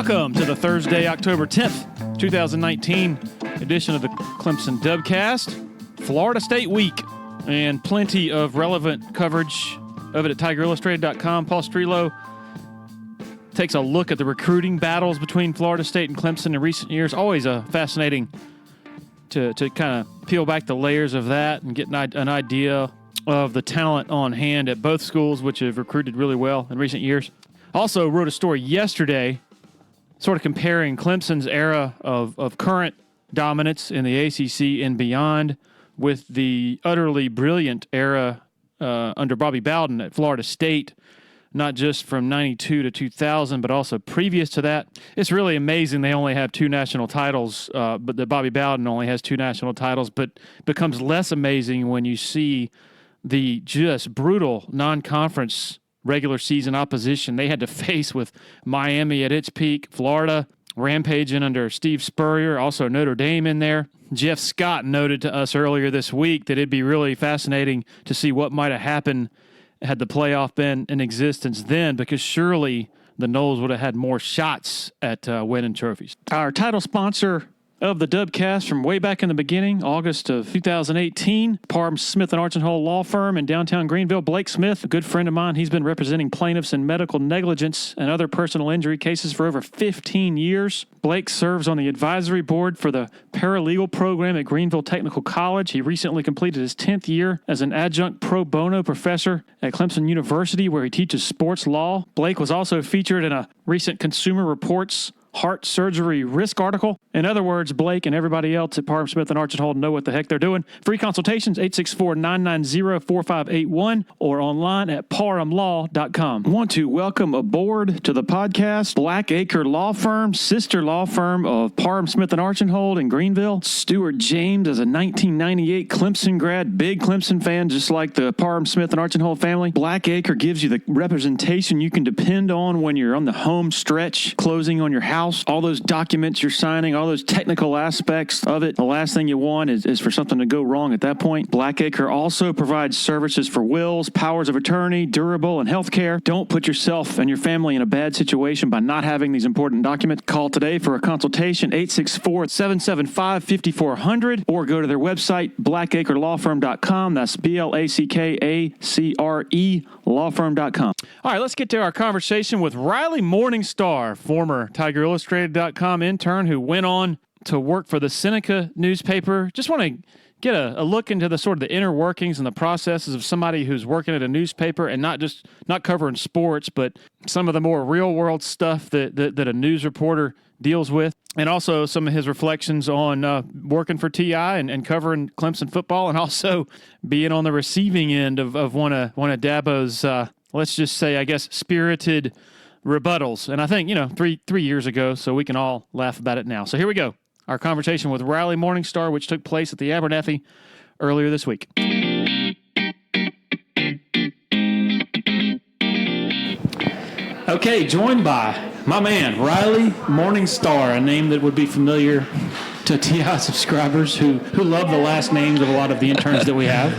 Welcome to the Thursday, October 10th, 2019 edition of the Clemson Dubcast. Florida State Week, and plenty of relevant coverage of it at TigerIllustrated.com. Paul Strelo takes a look at the recruiting battles between Florida State and Clemson in recent years. Always fascinating to kind of peel back the layers of that and get an idea of the talent on hand at both schools, which have recruited really well in recent years. Also wrote a story yesterday sort of comparing Clemson's era of current dominance in the ACC and beyond with the utterly brilliant era under Bobby Bowden at Florida State, not just from 92 to 2000, but also previous to that. It's really amazing they only have two national titles, but that Bobby Bowden only has two national titles, but becomes less amazing when you see the just brutal non-conference regular season opposition they had to face with Miami at its peak, Florida rampaging under Steve Spurrier, also Notre Dame in there. Jeff Scott noted to us earlier this week that it'd be really fascinating to see what might have happened had the playoff been in existence then, because surely the Noles would have had more shots at winning trophies. Our title sponsor of the Dubcast from way back in the beginning, August of 2018, Parham Smith & Archenhold Law Firm in downtown Greenville. Blake Smith, a good friend of mine, he's been representing plaintiffs in medical negligence and other personal injury cases for over 15 years. Blake serves on the advisory board for the paralegal program at Greenville Technical College. He recently completed his 10th year as an adjunct pro bono professor at Clemson University, where he teaches sports law. Blake was also featured in a recent Consumer Reports heart surgery risk article. In other words, Blake and everybody else at Parham Smith & Archenhold know what the heck they're doing. Free consultations, 864-990-4581 or online at parhamlaw.com. Want to welcome aboard to the podcast Blackacre Law Firm, sister law firm of Parham Smith & Archenhold in Greenville. Stuart James is a 1998 Clemson grad, big Clemson fan, just like the Parham Smith & Archenhold family. Blackacre gives you the representation you can depend on when you're on the home stretch, closing on your house. All those documents you're signing, all those technical aspects of it, the last thing you want is for something to go wrong at that point. Blackacre also provides services for wills, powers of attorney, durable, and healthcare. Don't put yourself and your family in a bad situation by not having these important documents. Call today for a consultation, 864-775-5400, or go to their website, blackacrelawfirm.com. That's BLACKACRE lawfirm.com. All right, let's get to our conversation with Riley Morningstar, former TigerIllustrated.com intern who went on to work for the Seneca newspaper. Just want to get a look into the sort of the inner workings and the processes of somebody who's working at a newspaper and not covering sports, but some of the more real world stuff that a news reporter deals with, and also some of his reflections on working for TI and covering Clemson football, and also being on the receiving end of one of Dabo's let's just say, I guess, spirited rebuttals. And I think, three years ago, so we can all laugh about it now. So here we go. Our conversation with Riley Morningstar, which took place at the Abernathy earlier this week. Okay, joined by my man, Riley Morningstar, a name that would be familiar to TI subscribers who love the last names of a lot of the interns that we have.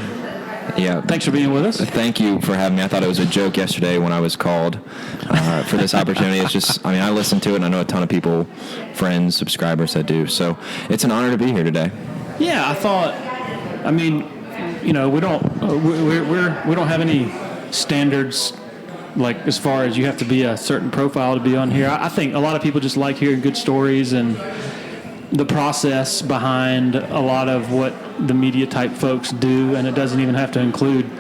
Yeah. Thanks for being with us. Thank you for having me. I thought it was a joke yesterday when I was called for this opportunity. It's just, I listened to it, and I know a ton of people, friends, subscribers that do. So it's an honor to be here today. Yeah, I thought, we don't have any standards, like as far as you have to be a certain profile to be on here. I think a lot of people just like hearing good stories and the process behind a lot of what the media type folks do, and it doesn't even have to include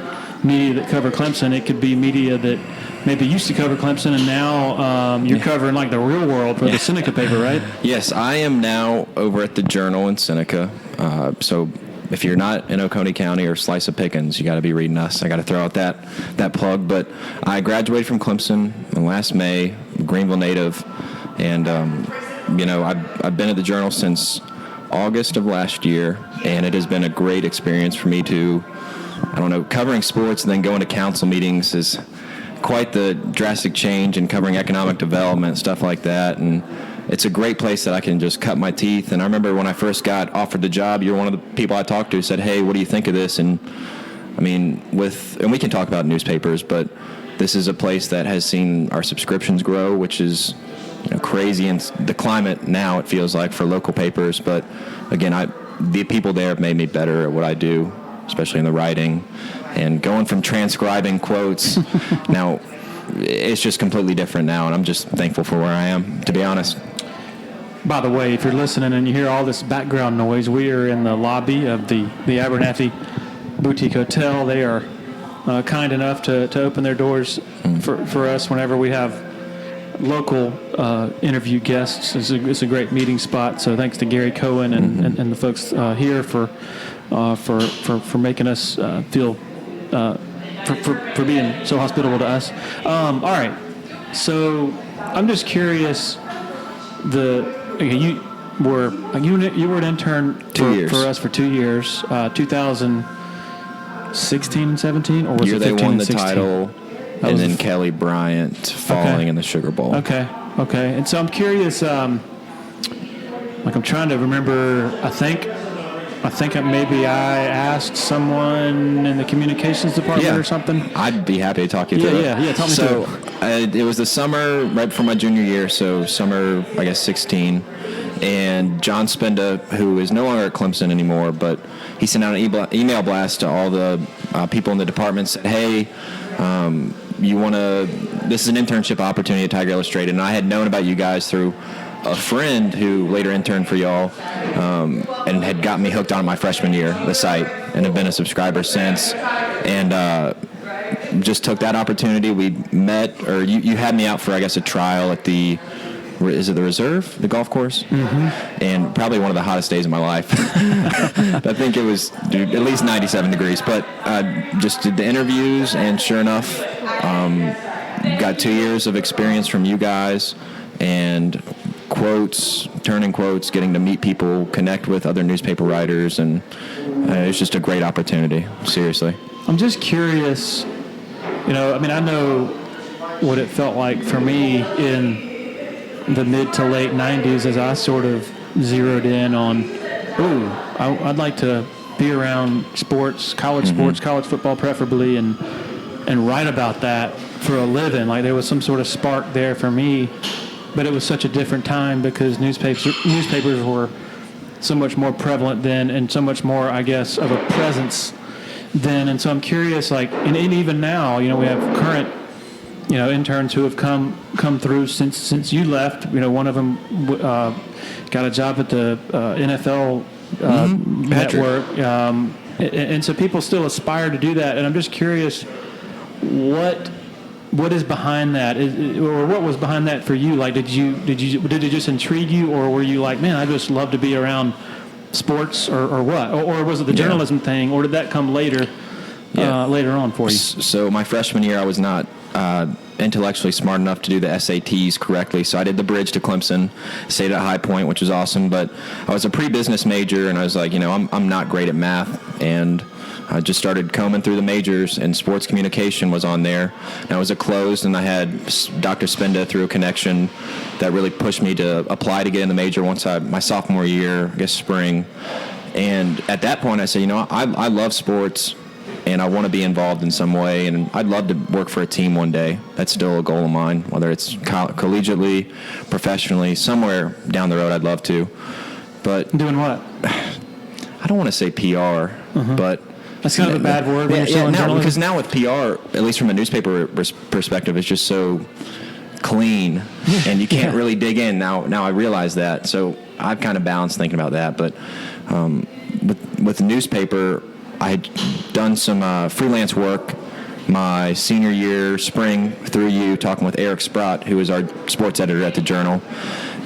media that cover Clemson. It could be media that maybe used to cover Clemson, and now you're covering like the real world for the Seneca paper, right? Yes, I am now over at the Journal in Seneca. So if you're not in Oconee County or Slice of Pickens, you got to be reading us. I got to throw out that plug. But I graduated from Clemson last May, Greenville native, and I've been at the Journal since August of last year, and it has been a great experience for me to, covering sports and then going to council meetings is quite the drastic change in covering economic development, stuff like that, and it's a great place that I can just cut my teeth. And I remember when I first got offered the job, you're one of the people I talked to who said, hey, what do you think of this? And and we can talk about newspapers, but this is a place that has seen our subscriptions grow, which is crazy, and the climate now, it feels like, for local papers. But again, the people there have made me better at what I do, especially in the writing, and going from transcribing quotes. Now it's just completely different now, and I'm just thankful for where I am, to be honest. By the way, if you're listening and you hear all this background noise, we are in the lobby of the Abernathy Boutique Hotel. They are kind enough to open their doors for us whenever we have local interview guests. It's a great meeting spot. So thanks to Gary Cohen and the folks here for making us feel for being so hospitable to us. All right, so I'm just curious. You were an intern for us for 2 years, 2016 and 17, or was Year it they 15 won and the 16? title, and then Kelly Bryant falling in the Sugar Bowl. Okay. And so I'm curious. I'm trying to remember. I think maybe I asked someone in the communications department or something. I'd be happy to talk you through it. Yeah. Tell me through it. It was the summer right before my junior year, so summer, I guess, 16. And John Spenda, who is no longer at Clemson anymore, but he sent out an email blast to all the people in the department, said, hey, this is an internship opportunity at Tiger Illustrated. And I had known about you guys through a friend who later interned for y'all, and had got me hooked on my freshman year, the site, and have been a subscriber since. And just took that opportunity. We met, or you had me out for, I guess, a trial at the Reserve, the golf course? Mm-hmm. And probably one of the hottest days of my life. I think it was at least 97 degrees. But just did the interviews, and sure enough, got 2 years of experience from you guys, and turning quotes, getting to meet people, connect with other newspaper writers, and it's just a great opportunity, seriously. I'm just curious, I know what it felt like for me in the mid to late 90s as I sort of zeroed in on, I'd like to be around sports, college sports, college football preferably, and write about that for a living. Like there was some sort of spark there for me, but it was such a different time because newspapers were so much more prevalent then, and so much more, I guess, of a presence then. And so I'm curious, and even now, we have current interns who have come through since you left. One of them got a job at the NFL network, and so people still aspire to do that. And I'm just curious, what is behind that, or what was behind that for you? Like, did it just intrigue you, or were you like, man, I just love to be around sports, or what? Or was it the journalism thing, or did that come later on for you? So my freshman year, I was not intellectually smart enough to do the SATs correctly, so I did the bridge to Clemson, stayed at High Point, which was awesome, but I was a pre-business major, and I was like, I'm not great at math, and I just started combing through the majors, and sports communication was on there. And it was a closed, and I had Dr. Spenda through a connection that really pushed me to apply to get in the major my sophomore year, I guess spring. And at that point, I said, I love sports, and I want to be involved in some way, and I'd love to work for a team one day. That's still a goal of mine, whether it's collegiately, professionally, somewhere down the road I'd love to. But doing what? I don't want to say PR, but that's kind of a bad word when you're selling journalism. Because now with PR, at least from a newspaper perspective, it's just so clean, and you can't really dig in. Now I realize that, so I've kind of balanced thinking about that. But with the newspaper, I had done some freelance work my senior year, spring, through you, talking with Eric Sprott, who is our sports editor at the Journal,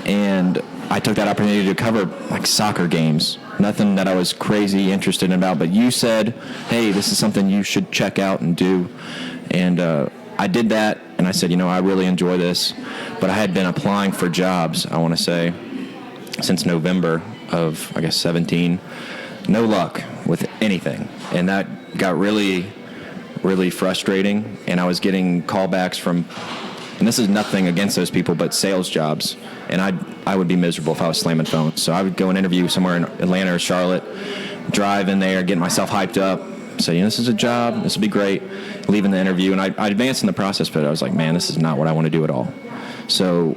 and I took that opportunity to cover soccer games. Nothing that I was crazy interested in about, but you said, hey, this is something you should check out and do. And I did that, and I said, I really enjoy this. But I had been applying for jobs, I want to say, since November of, 17. No luck with anything. And that got really, really frustrating. And I was getting callbacks from, and this is nothing against those people, but sales jobs. And I would be miserable if I was slamming phones. So I would go and interview somewhere in Atlanta or Charlotte, drive in there, get myself hyped up, say, this is a job, this would be great, leaving the interview. And I advanced in the process, but I was like, man, this is not what I want to do at all. So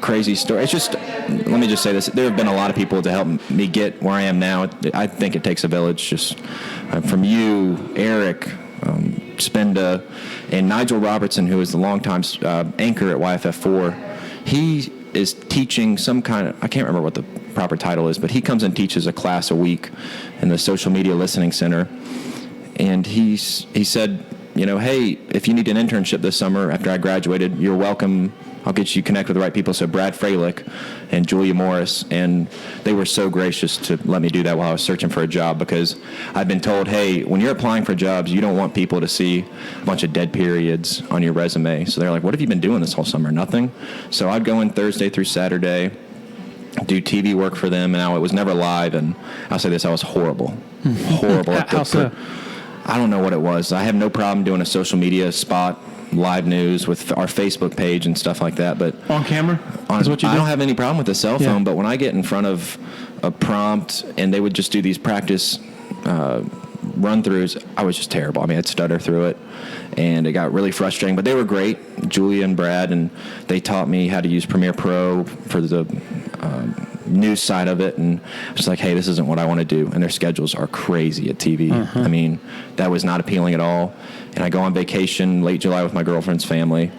crazy story. It's just, let me just say this. There have been a lot of people to help me get where I am now. I think it takes a village, just from you, Eric, Spenda, and Nigel Robertson, who is the longtime anchor at YFF4. He is teaching some kind of, I can't remember what the proper title is, but he comes and teaches a class a week in the Social Media Listening Center. And he said, hey, if you need an internship this summer after I graduated, you're welcome. I'll get you connected with the right people. So Brad Fralick and Julia Morris, and they were so gracious to let me do that while I was searching for a job, because I'd been told, hey, when you're applying for jobs, you don't want people to see a bunch of dead periods on your resume. So they're like, what have you been doing this whole summer? Nothing. So I'd go in Thursday through Saturday, do TV work for them, and it was never live. And I'll say this, I was horrible. Horrible. How so? I don't know what it was. I have no problem doing a social media spot, live news with our Facebook page and stuff like that. But on camera is what you do? I don't have any problem with the cell phone, but when I get in front of a prompt and they would just do these practice run-throughs, I was just terrible. I mean, I'd stutter through it, and it got really frustrating. But they were great, Julia and Brad, and they taught me how to use Premiere Pro for the news side of it, and I was like, hey, this isn't what I want to do. And their schedules are crazy at TV. I mean, that was not appealing at all. And I go on vacation late July with my girlfriend's family,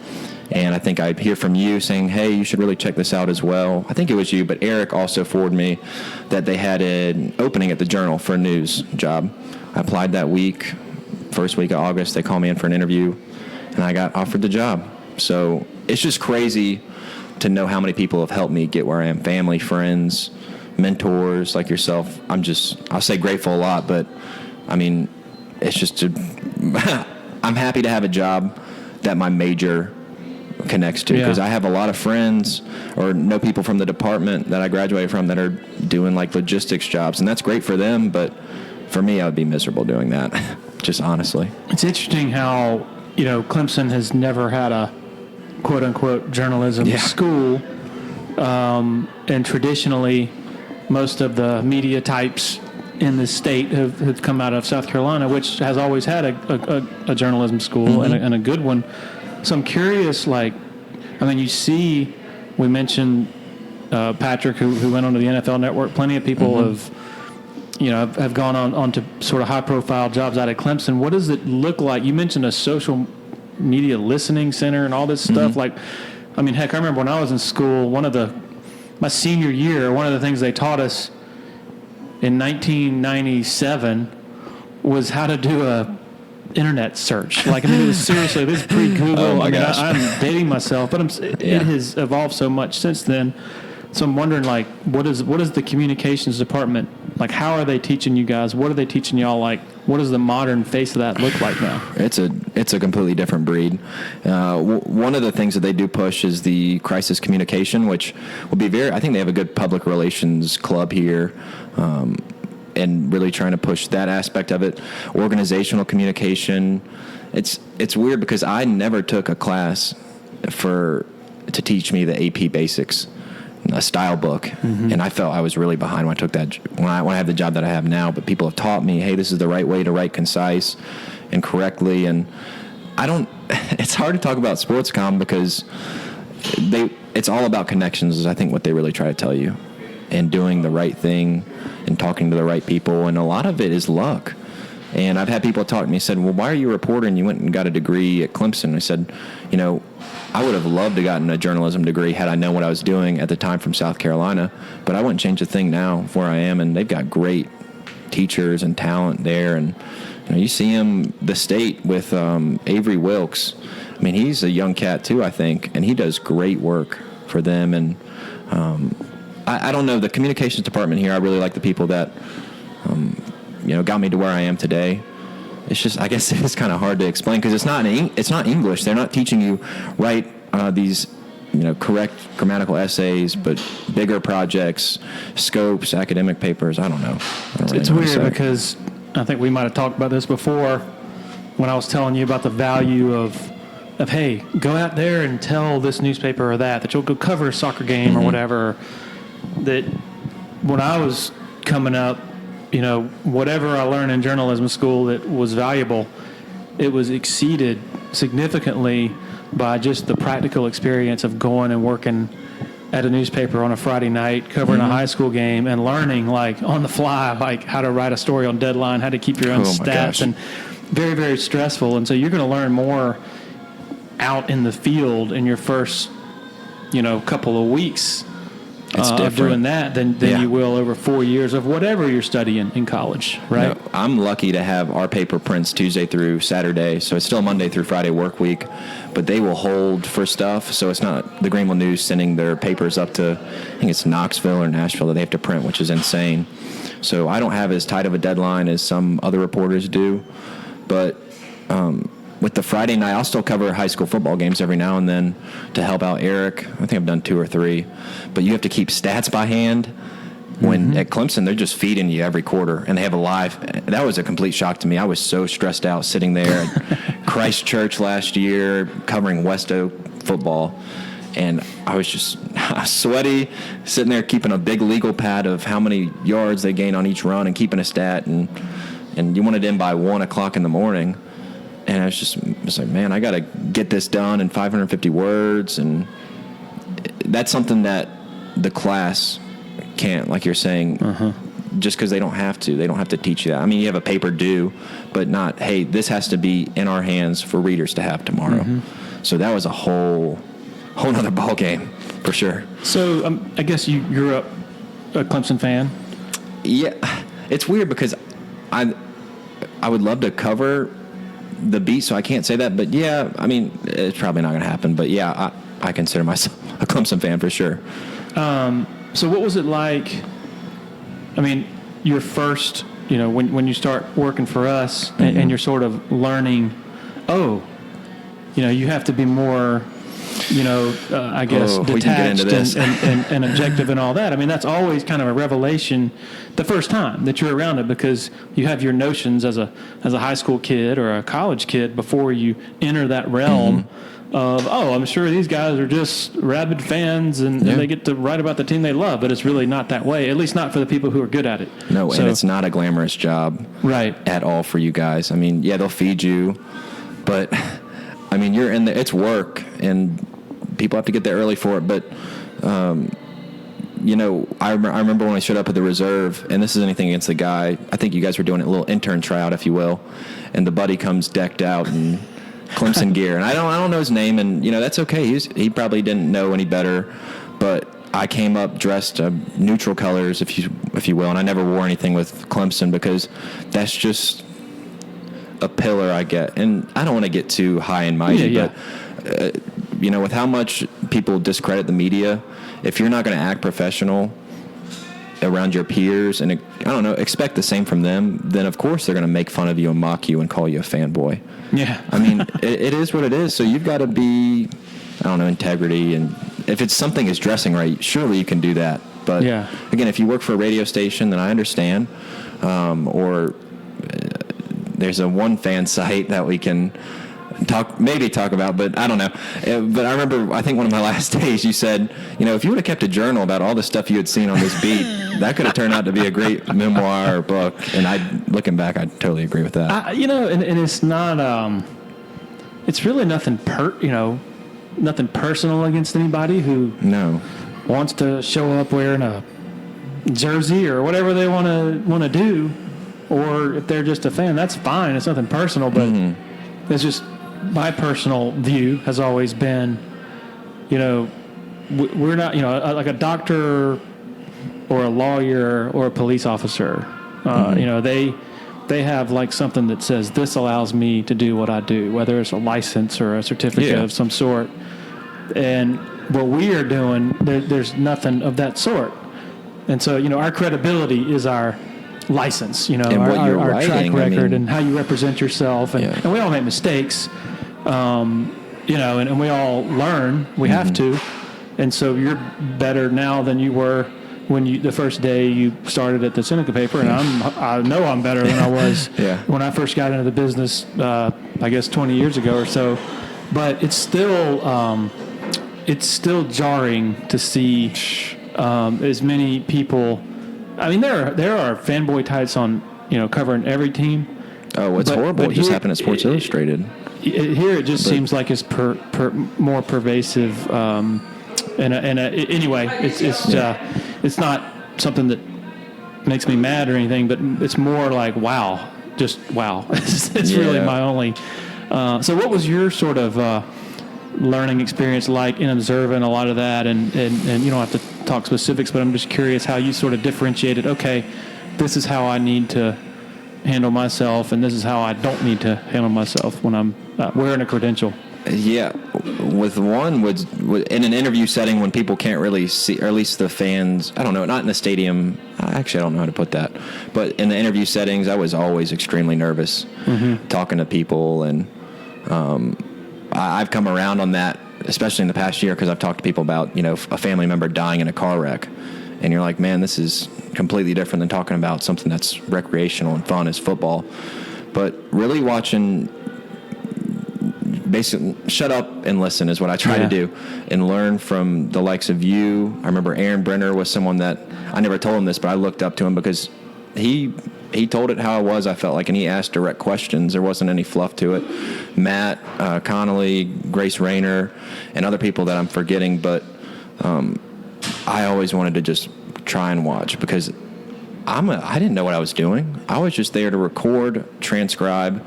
and I think I'd hear from you saying, hey, you should really check this out as well. I think it was you, but Eric also forwarded me that they had an opening at the Journal for a news job. I applied that week, first week of August. They called me in for an interview, and I got offered the job. So it's just crazy to know how many people have helped me get where I am. Family, friends, mentors like yourself. I'll say grateful a lot, but I mean, it's just, I'm happy to have a job that my major connects to, because I have a lot of friends or know people from the department that I graduated from that are doing like logistics jobs, and that's great for them, but for me, I would be miserable doing that, just honestly. It's interesting how, Clemson has never had a quote-unquote journalism school, and traditionally most of the media types in the state have come out of South Carolina, which has always had a journalism school, and a good one. So I'm curious, we mentioned Patrick, who went on to the NFL Network. Plenty of people have gone on to sort of high-profile jobs out at Clemson. What does it look like? You mentioned a social media listening center and all this stuff. Heck, I remember when I was in school, my senior year, one of the things they taught us in 1997 was how to do a internet search. It was seriously, this is pre-Google. Oh my gosh. I'm dating myself, but it has evolved so much since then. So I'm wondering, what is the communications department, how are they teaching you guys? What are they teaching y'all? What does the modern face of that look like now? It's a completely different breed. One of the things that they do push is the crisis communication, which will be I think they have a good public relations club here, and really trying to push that aspect of it. Organizational communication. It's weird because I never took a class to teach me the AP basics, a style book, and I felt I was really behind when I took that, when I have the job that I have now. But people have taught me, hey, this is the right way to write concise and correctly. And it's hard to talk about sports comm because it's all about connections, is I think what they really try to tell you, and doing the right thing and talking to the right people. And a lot of it is luck. And I've had people talk to me and said, well, why are you a reporter and you went and got a degree at Clemson? I said, I would have loved to have gotten a journalism degree had I known what I was doing at the time from South Carolina, but I wouldn't change a thing now where I am, and they've got great teachers and talent there. And you see him, the state, with Avery Wilkes. He's a young cat too, I think, and he does great work for them. And I don't know, the communications department here, I really like the people that got me to where I am today. It's just, I guess it's kind of hard to explain because it's not English. They're not teaching you write these correct grammatical essays, but bigger projects, scopes, academic papers. I don't know. It's weird because I think we might have talked about this before when I was telling you about the value of hey, go out there and tell this newspaper or that you'll go cover a soccer game or whatever. That when I was coming up, whatever I learned in journalism school that was valuable, it was exceeded significantly by just the practical experience of going and working at a newspaper on a Friday night, covering a high school game, and learning like on the fly, like how to write a story on deadline, how to keep your own stats, and very, very stressful. And so you're going to learn more out in the field in your first, couple of weeks of doing that than you will over 4 years of whatever you're studying in college, right? No, I'm lucky to have our paper prints Tuesday through Saturday, so it's still Monday through Friday work week, but they will hold for stuff, so it's not the Greenville News sending their papers up to, I think it's Knoxville or Nashville that they have to print, which is insane. So I don't have as tight of a deadline as some other reporters do, but with the Friday night, I'll still cover high school football games every now and then to help out Eric. I think I've done 2 or 3. But you have to keep stats by hand. When at Clemson, they're just feeding you every quarter, and they have a live. That was a complete shock to me. I was so stressed out sitting there at Christchurch last year covering West Oak football. And I was just sweaty, sitting there keeping a big legal pad of how many yards they gained on each run and keeping a stat. And you wanted in by 1 o'clock in the morning. And I was like, man, I got to get this done in 550 words. And that's something that the class can't, like you're saying, just because they don't have to. They don't have to teach you that. I mean, you have a paper due, but not, hey, this has to be in our hands for readers to have tomorrow. So that was a whole nother ball game for sure. So I guess you grew up a Clemson fan? Yeah. It's weird because I would love to cover the beat, so I can't say that, but yeah, I mean, it's probably not going to happen, but yeah, I consider myself a Clemson fan for sure. So what was it like, I mean, your first, when you start working for us and you're sort of learning, you have to be more, I guess, detached and objective and all that. I mean, that's always kind of a revelation the first time that you're around it, because you have your notions as a high school kid or a college kid before you enter that realm of, I'm sure these guys are just rabid fans and they get to write about the team they love, but it's really not that way, at least not for the people who are good at it. No, and it's not a glamorous job at all for you guys. I mean, yeah, they'll feed you, but I mean, you're in there, it's work, and people have to get there early for it, but I remember when I showed up at the reserve, and this is anything against the guy, I think you guys were doing a little intern tryout, if you will, and the buddy comes decked out in Clemson gear, and I don't know his name, and that's okay. He probably didn't know any better, but I came up dressed neutral colors, if you will, and I never wore anything with Clemson because that's just a pillar I get, and I don't want to get too high and mighty, but with how much people discredit the media, if you're not going to act professional around your peers and, I don't know, expect the same from them, then of course they're going to make fun of you and mock you and call you a fanboy. Yeah. I mean, it is what it is. So you've got to be, I don't know, integrity. And if it's something is dressing right, surely you can do that. But again, if you work for a radio station, then I understand. Or there's a one fan site that we can talk about, but I don't know. But I remember, I think one of my last days, you said, if you would have kept a journal about all the stuff you had seen on this beat, that could have turned out to be a great memoir or book. And looking back, I totally agree with that. And it's not, it's really nothing nothing personal against anybody who wants to show up wearing a jersey or whatever they want to do, or if they're just a fan, that's fine. It's nothing personal, but it's just my personal view has always been, we're not, like a doctor or a lawyer or a police officer. They have like something that says this allows me to do what I do, whether it's a license or a certificate of some sort. And what we are doing, there's nothing of that sort. And so, our credibility is our license, and our track record and how you represent yourself. And we all make mistakes, and we all learn. We have to. And so you're better now than you were when the first day you started at the Seneca paper, and I know I'm better than I was when I first got into the business, I guess 20 years ago or so. But it's still jarring to see as many people. I mean, there are fanboy types on covering every team. Oh, it's horrible. It just happened at Sports Illustrated. Here it just seems like it's more pervasive. Anyway, it's not something that makes me mad or anything, but it's more like wow, just wow. It's really my only. So what was your sort of learning experience like in observing a lot of that? And you don't have to talk specifics, but I'm just curious how you sort of differentiated. Okay, this is how I need to handle myself, and this is how I don't need to handle myself when I'm wearing a credential. Yeah, with one, in an interview setting when people can't really see, or at least the fans, I don't know, not in the stadium. Actually, I don't know how to put that. But in the interview settings, I was always extremely nervous talking to people, and I've come around on that, especially in the past year, because I've talked to people about, a family member dying in a car wreck. And you're like, man, this is completely different than talking about something that's recreational and fun as football. But really watching, basically, shut up and listen is what I try to do, and learn from the likes of you. I remember Aaron Brenner was someone that, I never told him this, but I looked up to him because he told it how it was, I felt like, and he asked direct questions. There wasn't any fluff to it. Matt Connolly, Grace Rayner, and other people that I'm forgetting, but I always wanted to just try and watch because I didn't know what I was doing. I was just there to record, transcribe,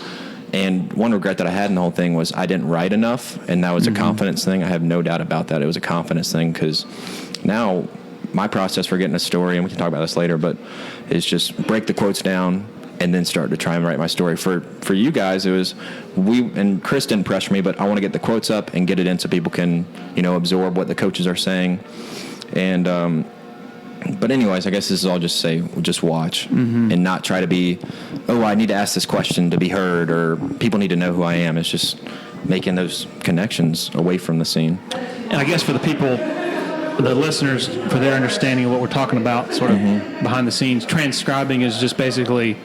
and one regret that I had in the whole thing was I didn't write enough, and that was a confidence thing. I have no doubt about that. It was a confidence thing because now my process for getting a story, and we can talk about this later, but is just break the quotes down and then start to try and write my story. For you guys, it was and Chris didn't pressure me, but I want to get the quotes up and get it in so people can, absorb what the coaches are saying. And but anyways, I guess this is all just watch and not try to be, I need to ask this question to be heard, or people need to know who I am. It's just making those connections away from the scene. And I guess for the people, the listeners, for their understanding of what we're talking about, sort of behind the scenes, transcribing is just basically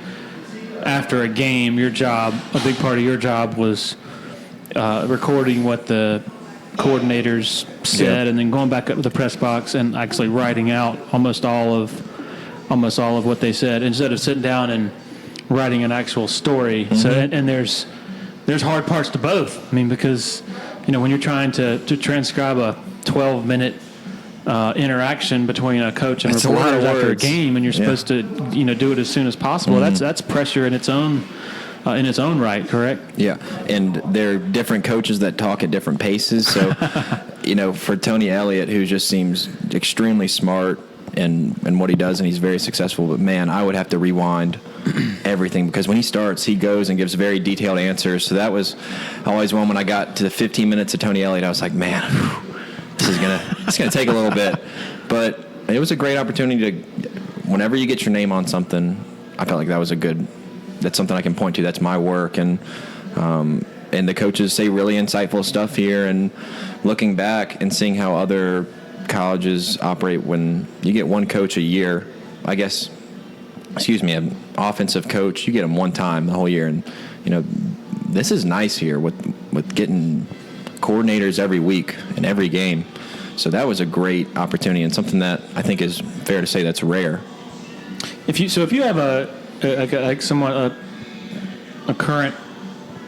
after a game, your job, a big part of your job was recording what the coordinators said, and then going back up to the press box and actually writing out almost all of what they said instead of sitting down and writing an actual story. So and there's hard parts to both. I mean, because when you're trying to transcribe a 12-minute interaction between a coach and reporters after a game, and you're supposed to do it as soon as possible. That's pressure in its own right, correct? Yeah, and there are different coaches that talk at different paces. So, for Tony Elliott, who just seems extremely smart in what he does, and he's very successful. But man, I would have to rewind everything because when he starts, he goes and gives very detailed answers. So that was always one when I got to the 15 minutes of Tony Elliott, I was like, man, it's gonna take a little bit. But it was a great opportunity to, whenever you get your name on something, I felt like that's something I can point to. That's my work. And the coaches say really insightful stuff here. And looking back and seeing how other colleges operate, when you get one coach a year, an offensive coach, you get them one time the whole year. And, this is nice here with getting coordinators every week and every game. So that was a great opportunity and something that I think is fair to say that's rare. If you have a current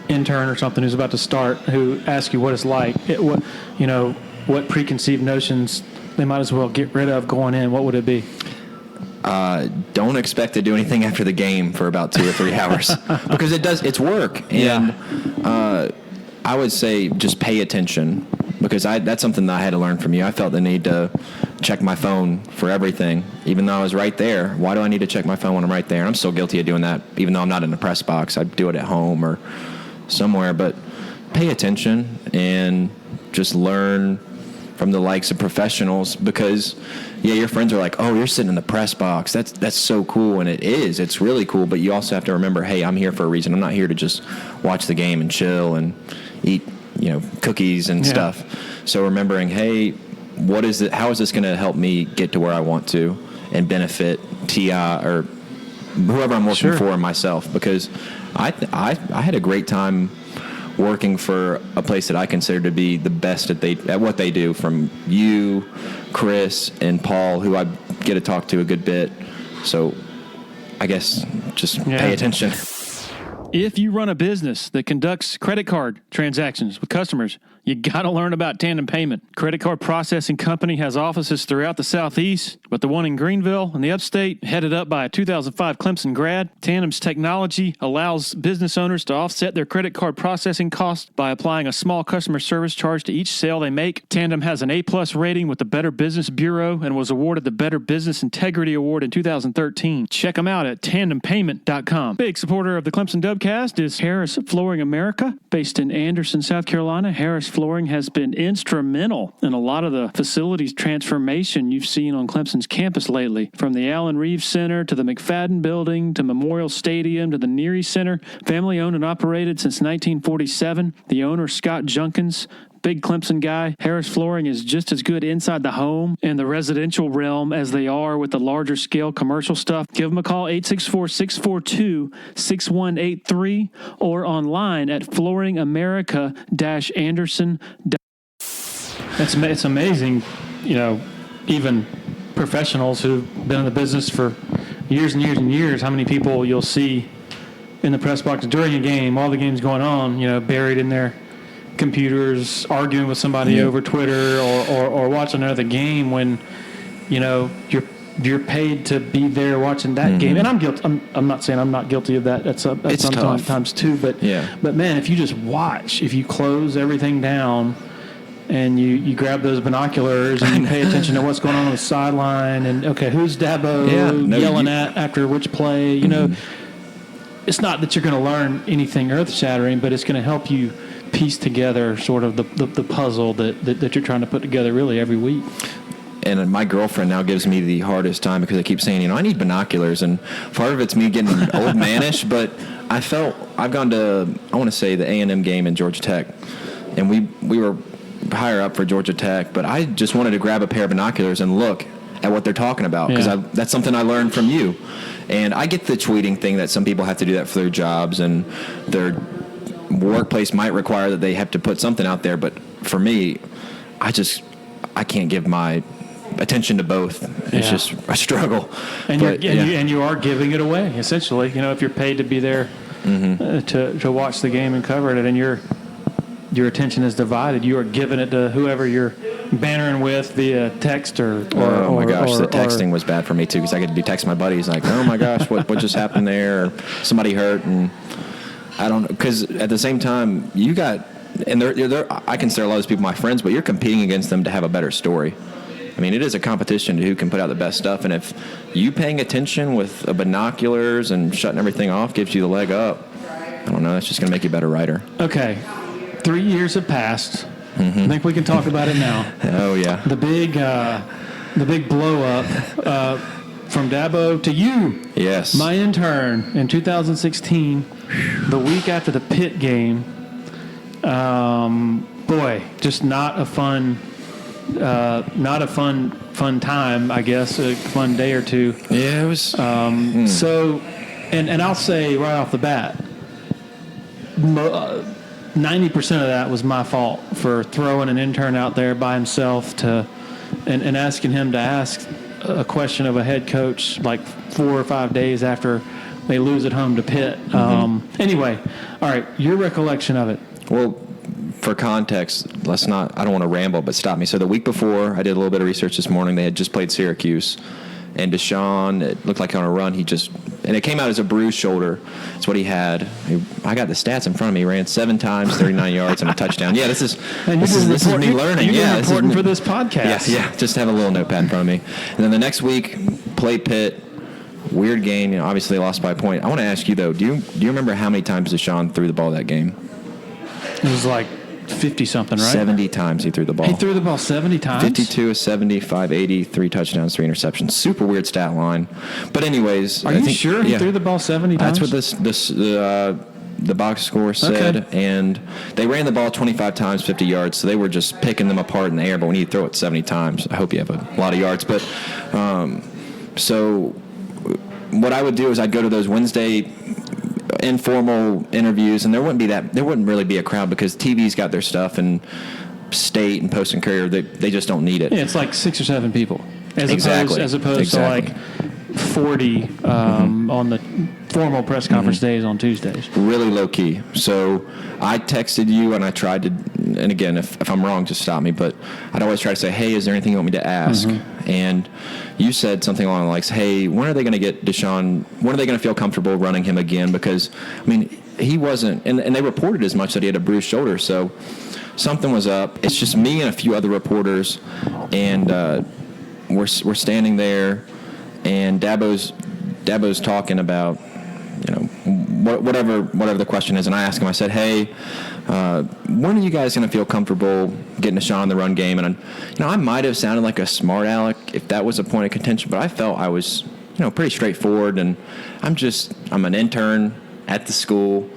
intern or something who's about to start, who asks you what it's like, what preconceived notions they might as well get rid of going in, what would it be? Don't expect to do anything after the game for about 2 or 3 hours because it's work. And I would say just pay attention because that's something that I had to learn from you. I felt the need to check my phone for everything, even though I was right there. Why do I need to check my phone when I'm right there? And I'm still guilty of doing that, even though I'm not in the press box. I do it at home or somewhere. But pay attention and just learn from the likes of professionals because, your friends are like, oh, you're sitting in the press box. That's so cool, and it is. It's really cool, but you also have to remember, hey, I'm here for a reason. I'm not here to just watch the game and chill and eat, cookies and stuff. So remembering, hey, what is it? How is this going to help me get to where I want to and benefit TI or whoever I'm working for and myself? Because I had a great time working for a place that I consider to be the best at what they do, from you, Chris, and Paul, who I get to talk to a good bit. So I guess just pay attention. If you run a business that conducts credit card transactions with customers, you got to learn about Tandem Payment. Credit card processing company has offices throughout the Southeast, but the one in Greenville in the upstate, headed up by a 2005 Clemson grad. Tandem's technology allows business owners to offset their credit card processing costs by applying a small customer service charge to each sale they make. Tandem has an A-plus rating with the Better Business Bureau and was awarded the Better Business Integrity Award in 2013. Check them out at tandempayment.com. Big supporter of the Clemson Dubcast is Harris Flooring America. Based in Anderson, South Carolina, Harris Flooring has been instrumental in a lot of the facilities transformation you've seen on Clemson's campus lately. From the Allen Reeves Center to the McFadden Building to Memorial Stadium to the Neary Center. Family owned and operated since 1947. The owner, Scott Junkins, big Clemson guy. Harris Flooring is just as good inside the home and the residential realm as they are with the larger scale commercial stuff. Give them a call, 864-642-6183, or online at flooringamerica-anderson. It's amazing, even professionals who've been in the business for years and years and years, how many people you'll see in the press box during a game, while the game's going on, buried in their computers, arguing with somebody over Twitter or watching another game when, you're paid to be there watching that game. And I'm guilty. I'm not saying I'm not guilty of that. That's sometimes too. But man, if you just watch, if you close everything down and you grab those binoculars and you pay attention to what's going on the sideline and who's Dabo yelling at after which play, it's not that you're going to learn anything earth-shattering, but it's going to help you piece together sort of the puzzle that you're trying to put together really every week. And my girlfriend now gives me the hardest time because I keep saying, I need binoculars. And part of it's me getting old manish, but I've gone to, I want to say, the A&M game in Georgia Tech. And we were higher up for Georgia Tech, but I just wanted to grab a pair of binoculars and look at what they're talking about because that's something I learned from you. And I get the tweeting thing that some people have to do that for their jobs and their workplace might require that they have to put something out there. But for me, I can't give my attention to both. It's just a struggle. And you are giving it away, essentially. If you're paid to be there to watch the game and cover it, and your attention is divided, you are giving it to whoever you're bannering with via text or oh my gosh, the texting was bad for me too because I get to be texting my buddies like, oh my gosh, what just happened there? Or somebody hurt, and I don't know, because at the same time you got, and they're I consider a lot of those people my friends, but you're competing against them to have a better story. I mean, it is a competition to who can put out the best stuff, and if you paying attention with binoculars and shutting everything off gives you the leg up, I don't know, that's just going to make you a better writer. Okay, 3 years have passed. I think we can talk about it now. Oh yeah, the big blow up from Dabo to you. Yes, my intern in 2016, the week after the Pitt game. Boy, just not a fun time, I guess. A fun day or two. Yeah, it was. So, and I'll say right off the bat, 90% of that was my fault for throwing an intern out there by himself and asking him to ask a question of a head coach like 4 or 5 days after they lose at home to Pitt. Anyway, all right, your recollection of it. Well, for context, I don't want to ramble, but stop me. So the week before, I did a little bit of research this morning. They had just played Syracuse. And Deshaun, it looked like on a run, and it came out as a bruised shoulder. That's what he had. I got the stats in front of me. He ran 7 times, 39 yards, and a touchdown. Yeah, this is me learning. You're reporting for this podcast. Yeah, just have a little notepad in front of me. And then the next week, played Pitt. Weird game. Obviously they lost by a point. I want to ask you, though, do you remember how many times Deshaun threw the ball that game? It was like 50-something, right? 70 times he threw the ball. He threw the ball 70 times? 52 of 70, 580, 3 touchdowns, 3 interceptions. Super weird stat line. But anyways. Are you sure he threw the ball 70 times? That's what the box score said. Okay. And they ran the ball 25 times, 50 yards, so they were just picking them apart in the air. But when you throw it 70 times, I hope you have a lot of yards. But so what I would do is I'd go to those Wednesday informal interviews, and there wouldn't really be a crowd because TV's got their stuff, and State and Post and Courier, they just don't need it. Yeah, it's like 6 or 7 people. As opposed exactly. to like 40 on the formal press conference days on Tuesdays. Really low key. So I texted you and I tried to, and again, if I'm wrong, just stop me, but I'd always try to say, hey, is there anything you want me to ask? And you said something along the lines, hey, when are they going to get Deshaun, when are they going to feel comfortable running him again? Because, I mean, he wasn't, and they reported as much that he had a bruised shoulder, so something was up. It's just me and a few other reporters, and we're standing there, and Dabo's talking about, you know, whatever the question is, and I asked him. I said, "Hey, when are you guys going to feel comfortable getting Deshaun in the run game?" And I might have sounded like a smart aleck if that was a point of contention, but I felt I was, pretty straightforward. And I'm an intern at the school,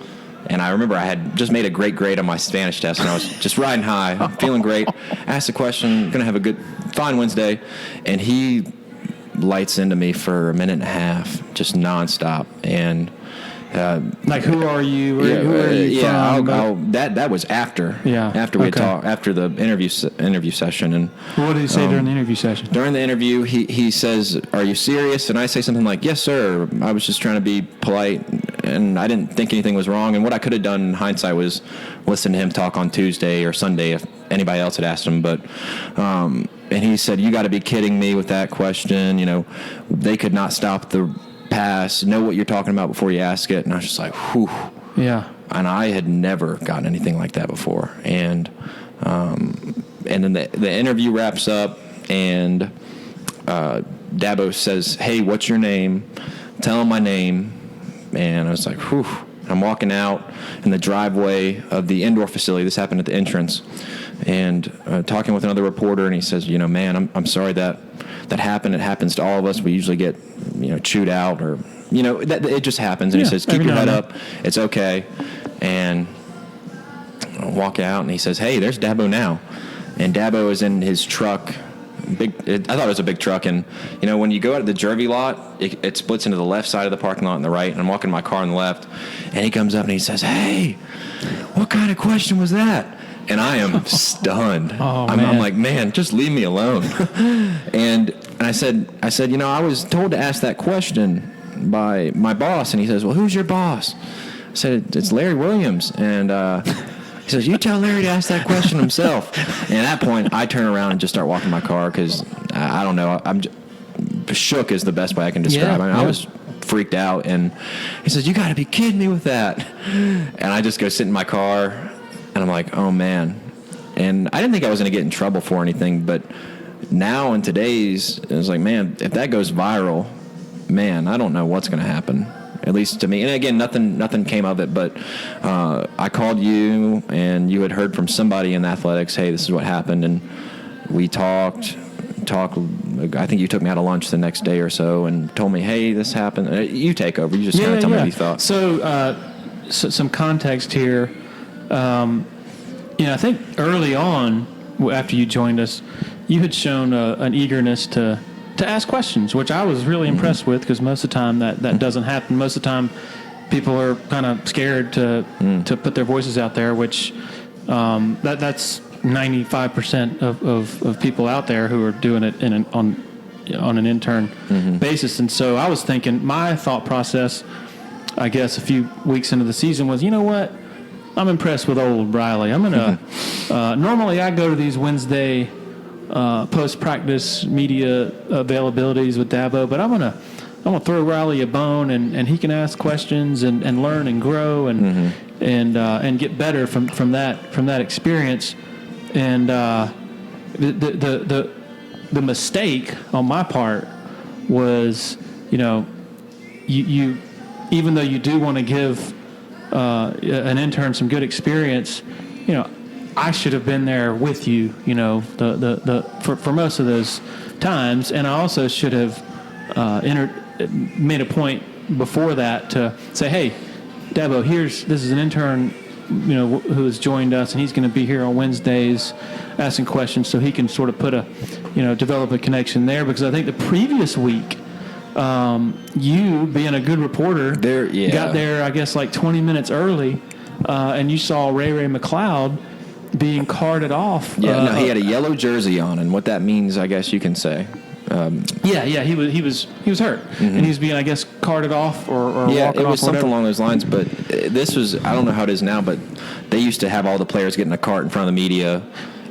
and I remember I had just made a great grade on my Spanish test, and I was just riding high, feeling great. Asked a question, going to have a fine Wednesday, and he lights into me for a minute and a half, just nonstop. And like, who are you? Who are you from? That was after. Yeah. After we talked, after the interview session. And what did he say during the interview session? During the interview, he says, "Are you serious?" And I say something like, "Yes, sir. I was just trying to be polite, and I didn't think anything was wrong." And what I could have done in hindsight was listen to him talk on Tuesday or Sunday if anybody else had asked him. But and he said, "You got to be kidding me with that question. They could not stop the pass. Know what you're talking about before you ask it." And I was just like, whew. Yeah. And I had never gotten anything like that before. And then the interview wraps up, and Dabo says, "Hey, what's your name?" Tell him my name. And I was like, whew. I'm walking out in the driveway of the indoor facility. This happened at the entrance. And talking with another reporter, and he says, "Man, I'm sorry that happened. It happens to all of us. We usually get, chewed out, or, that it just happens." And he says, "Keep your head up. It's okay." And I walk out, and he says, "Hey, there's Dabo now." And Dabo is in his truck. I thought it was a big truck. And, when you go out of the Jervy lot, it splits into the left side of the parking lot and the right. And I'm walking my car on the left, and he comes up and he says, "Hey, what kind of question was that?" And I am stunned. I'm like, "Man, just leave me alone." and I said, I was told to ask that question by my boss. And he says, "Well, who's your boss?" I said, "It's Larry Williams." And he says, "You tell Larry to ask that question himself." And at that point, I turn around and just start walking my car because I don't know. I'm shook is the best way I can describe it. I was freaked out. And he says, "You got to be kidding me with that." And I just go sit in my car. And I'm like, oh, man. And I didn't think I was going to get in trouble for anything. But now in today's, it was like, man, if that goes viral, man, I don't know what's going to happen, at least to me. And, again, nothing came of it. But I called you, and you had heard from somebody in athletics, hey, this is what happened. And we talked. I think you took me out of lunch the next day or so and told me, hey, this happened. You take over. You just kind of tell me what you thought. So some context here. I think early on, after you joined us, you had shown an eagerness to ask questions, which I was really impressed with, because most of the time that doesn't happen. Most of the time, people are kind of scared to put their voices out there, which that's 95% of people out there who are doing it on an intern basis. And so I was thinking, my thought process, I guess, a few weeks into the season was, you know what? I'm impressed with old Riley. I'm going to normally I go to these Wednesday post-practice media availabilities with Dabo, but I'm gonna throw Riley a bone, and he can ask questions and learn and grow and get better from that experience. And the mistake on my part was, you even though you do want to give an intern some good experience, I should have been there with you, for most of those times. And I also should have made a point before that to say, hey, Dabo, this is an intern, who has joined us, and he's going to be here on Wednesdays asking questions, so he can sort of develop a connection there. Because I think the previous week, you, being a good reporter, got there, I guess, like 20 minutes early, and you saw Ray McLeod being carted off. Yeah, he had a yellow jersey on, and what that means, I guess you can say. He was hurt, and he was being, I guess, carted off or walking off. It was something whatever. along those lines. But this was, I don't know how it is now, but they used to have all the players get in a cart in front of the media,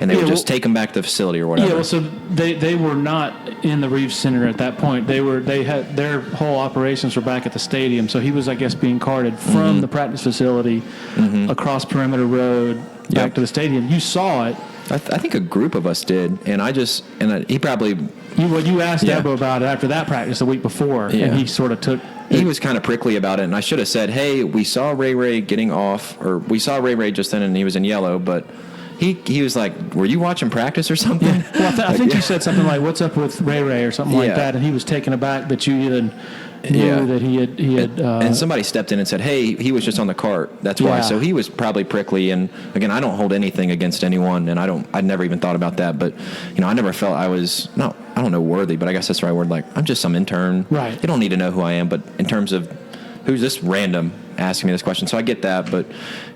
and they would just take them back to the facility or whatever. Yeah, well, so they were not in the Reeves Center at that point. They had their whole operations were back at the stadium. So he was, I guess, being carted from the practice facility across Perimeter Road back to the stadium. You saw it. I think a group of us did, and he probably. You asked Dabo about it after that practice the week before, and he sort of took. He was kind of prickly about it, and I should have said, "Hey, we saw Ray getting off, or we saw Ray just then, and he was in yellow, but." He was like, "Were you watching practice or something?" Yeah. Well, I think you said something like, "What's up with Ray or something like that," and he was taken aback that you even knew that he had. And somebody stepped in and said, "Hey, he was just on the cart. That's why." So he was probably prickly. And again, I don't hold anything against anyone, and I never even thought about that. But I never felt I was I don't know worthy, but I guess that's the right word. Like, I'm just some intern. Right. They don't need to know who I am. But in terms of who's this random asking me this question, so I get that. But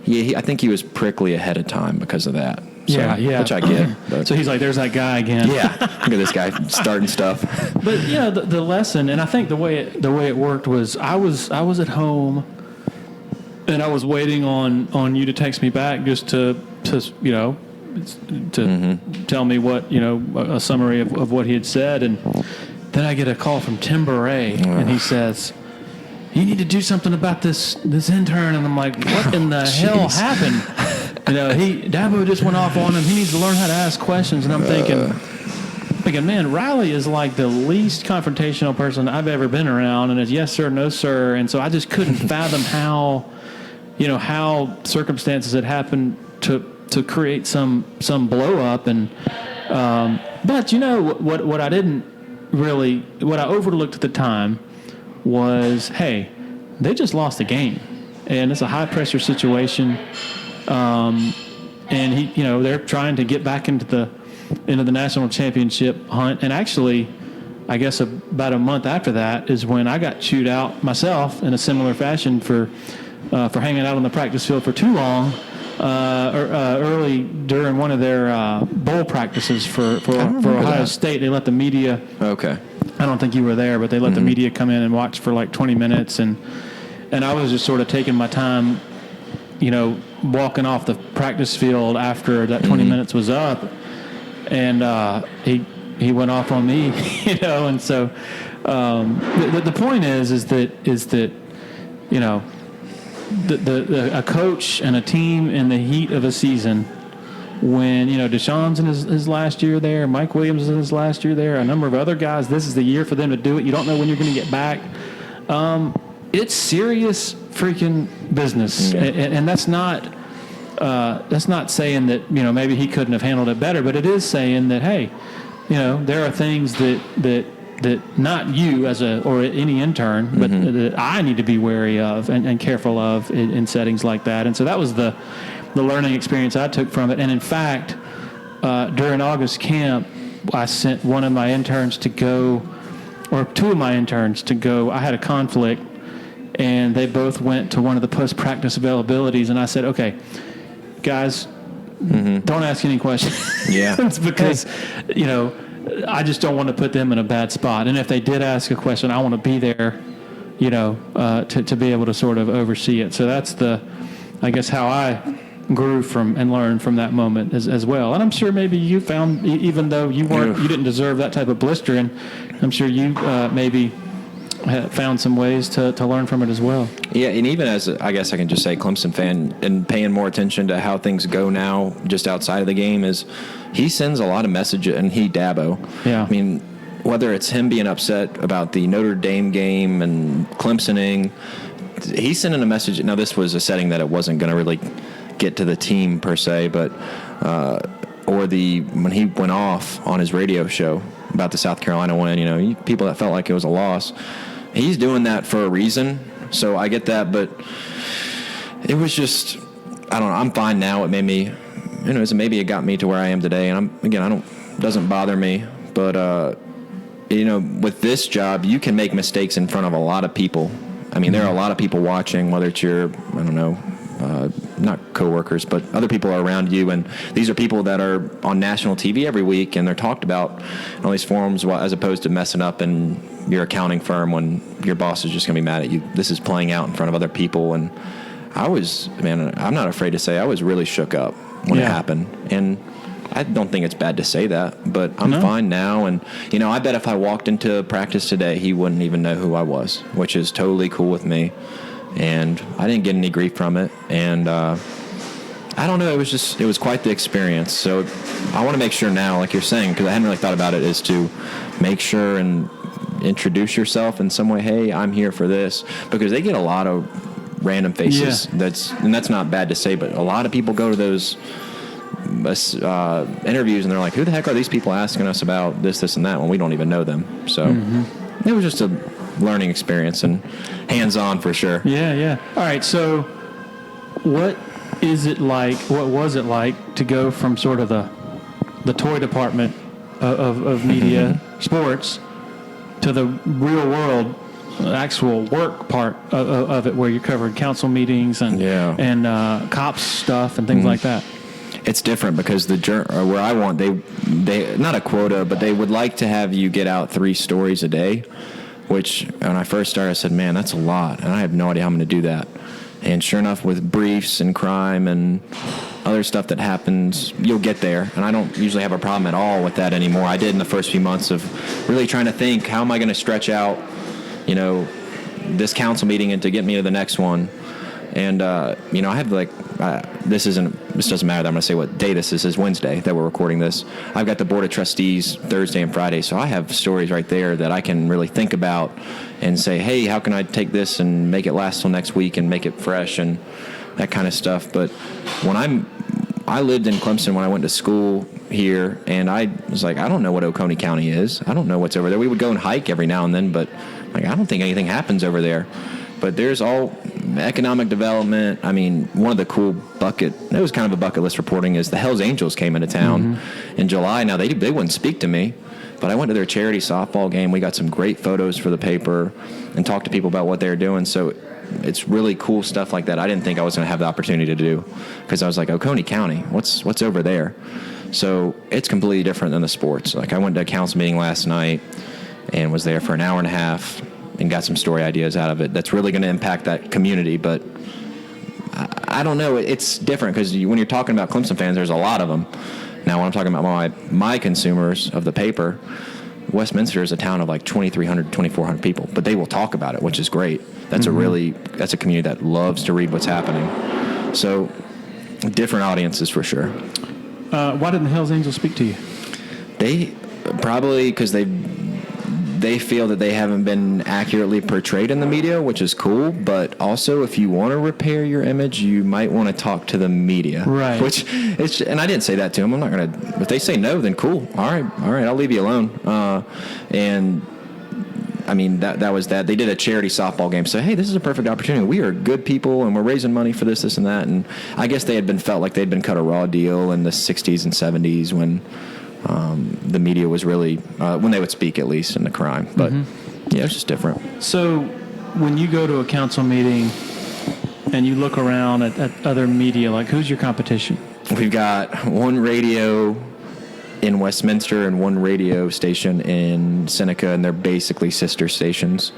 I think he was prickly ahead of time because of that. So, which I get. But. So he's like, "There's that guy again." Yeah, look at this guy starting stuff. But the lesson, and I think the way it worked was I was at home, and I was waiting on you to text me back just to tell me what a summary of what he had said, and then I get a call from Tim Beret, and he says, "You need to do something about this intern," and I'm like, "What in the hell happened?" Dabo just went off on him. He needs to learn how to ask questions. And I'm thinking, man, Riley is like the least confrontational person I've ever been around, and it's yes sir, no sir. And so I just couldn't fathom how circumstances had happened to create some blow up. And but what I overlooked at the time was, hey, they just lost the game, and it's a high pressure situation. And they're trying to get back into the national championship hunt. And actually, I guess about a month after that is when I got chewed out myself in a similar fashion for hanging out on the practice field for too long, early during one of their bowl practices for Ohio State. They let the media. Okay. I don't think you were there, but they let the media come in and watch for like 20 minutes, and I was just sort of taking my time, walking off the practice field after that 20 minutes was up, and he went off on me, and so the point is that a coach and a team in the heat of a season, when Deshaun's in his last year there, Mike Williams is in his last year there, a number of other guys, this is the year for them to do it. You don't know when you're going to get back. It's serious freaking business, and that's not saying that maybe he couldn't have handled it better, but it is saying that, hey, there are things that not you or any intern, but that I need to be wary of and careful of in settings like that. And so that was the learning experience I took from it. And in fact, during August camp, I sent one of my interns to go, or two of my interns to go. I had a conflict, and they both went to one of the post-practice availabilities, and I said, okay, guys, don't ask any questions. Yeah. It's because, I just don't want to put them in a bad spot. And if they did ask a question, I want to be there, to be able to sort of oversee it. So that's I guess, how I grew from and learned from that moment as well. And I'm sure maybe you found, even though you didn't deserve that type of blistering, I'm sure you maybe found some ways to learn from it as well. Yeah, and even as, I guess I can just say, Clemson fan, and paying more attention to how things go now just outside of the game, is he sends a lot of messages, and Dabo. Yeah. I mean, whether it's him being upset about the Notre Dame game and Clemsoning, he's sending a message. Now, this was a setting that it wasn't going to really get to the team per se, but when he went off on his radio show about the South Carolina win, people that felt like it was a loss, he's doing that for a reason. So I get that, but it was just, I don't know. I'm fine now. It made me, maybe it got me to where I am today. And doesn't bother me, but with this job, you can make mistakes in front of a lot of people. I mean, there are a lot of people watching, whether it's your, not coworkers, but other people are around you, and these are people that are on national TV every week, and they're talked about in all these forums, as opposed to messing up in your accounting firm when your boss is just going to be mad at you. This is playing out in front of other people, and I'm not afraid to say I was really shook up when it happened, and I don't think it's bad to say that, but I'm fine now. And, I bet if I walked into practice today, he wouldn't even know who I was, which is totally cool with me. And I didn't get any grief from it. And I don't know. It was quite the experience. So I want to make sure now, like you're saying, because I hadn't really thought about it, is to make sure and introduce yourself in some way. Hey, I'm here for this, because they get a lot of random faces. That's not bad to say, but a lot of people go to those interviews and they're like, who the heck are these people asking us about this and that when we don't even know them? So it was just a learning experience and hands-on for sure. Yeah. All right. So what was it like to go from sort of the toy department of media sports to the real world actual work part of it, where you covered council meetings and cops stuff and things like that? It's different because where I want, they not a quota, but they would like to have you get out 3 stories a day, which when I first started, I said, man, that's a lot, and I have no idea how I'm going to do that. And sure enough, with briefs and crime and other stuff that happens, you'll get there. And I don't usually have a problem at all with that anymore. I did in the first few months of really trying to think, how am I going to stretch out, this council meeting and to get me to the next one. And, I have this doesn't matter that I'm going to say what day this is Wednesday that we're recording this. I've got the Board of Trustees Thursday and Friday, so I have stories right there that I can really think about and say, hey, how can I take this and make it last till next week and make it fresh and that kind of stuff. But I lived in Clemson when I went to school here, and I was like, I don't know what Oconee County is. I don't know what's over there. We would go and hike every now and then, but I don't think anything happens over there. But there's all economic development. I mean, one of the cool it was kind of a bucket list reporting, is the Hells Angels came into town in July. Now, they wouldn't speak to me, but I went to their charity softball game. We got some great photos for the paper and talked to people about what they were doing. So it's really cool stuff like that I didn't think I was going to have the opportunity to do, because I was like, Oconee County, what's over there? So it's completely different than the sports. Like, I went to a council meeting last night and was there for an hour and a half and got some story ideas out of it that's really going to impact that community. But I don't know. It's different because when you're talking about Clemson fans, there's a lot of them. Now, when I'm talking about my consumers of the paper, Westminster is a town of like 2,300, 2,400 people, but they will talk about it, which is great. That's that's a community that loves to read what's happening. So different audiences for sure. Why didn't the Hells Angels speak to you? They probably because they feel that they haven't been accurately portrayed in the media, which is cool. But also, if you want to repair your image, you might want to talk to the media. Right. And I didn't say that to them. I'm not going to. If they say no, then cool. All right. I'll leave you alone. And I mean, that was that. They did a charity softball game. So, hey, this is a perfect opportunity. We are good people, and we're raising money for this, and that. And I guess they had felt like they'd been cut a raw deal in the 60s and 70s when the media was really, when they would speak at least, in the crime. But, yeah, it's just different. So when you go to a council meeting and you look around at other media, like, who's your competition? We've got one radio in Westminster and one radio station in Seneca, and they're basically sister stations.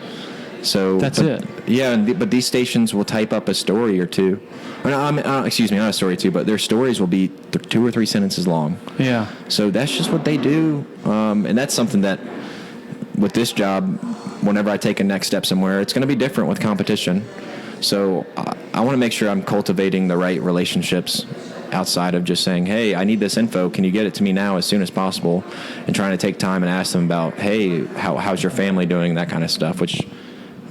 So that's it. Yeah, but these stations will type up a story or two. Excuse me, not a story or two, but their stories will be 2 or 3 sentences long. Yeah. So that's just what they do, and that's something that with this job, whenever I take a next step somewhere, it's going to be different with competition. So I want to make sure I'm cultivating the right relationships outside of just saying, hey, I need this info. Can you get it to me now as soon as possible? And trying to take time and ask them about, hey, how's your family doing, that kind of stuff, which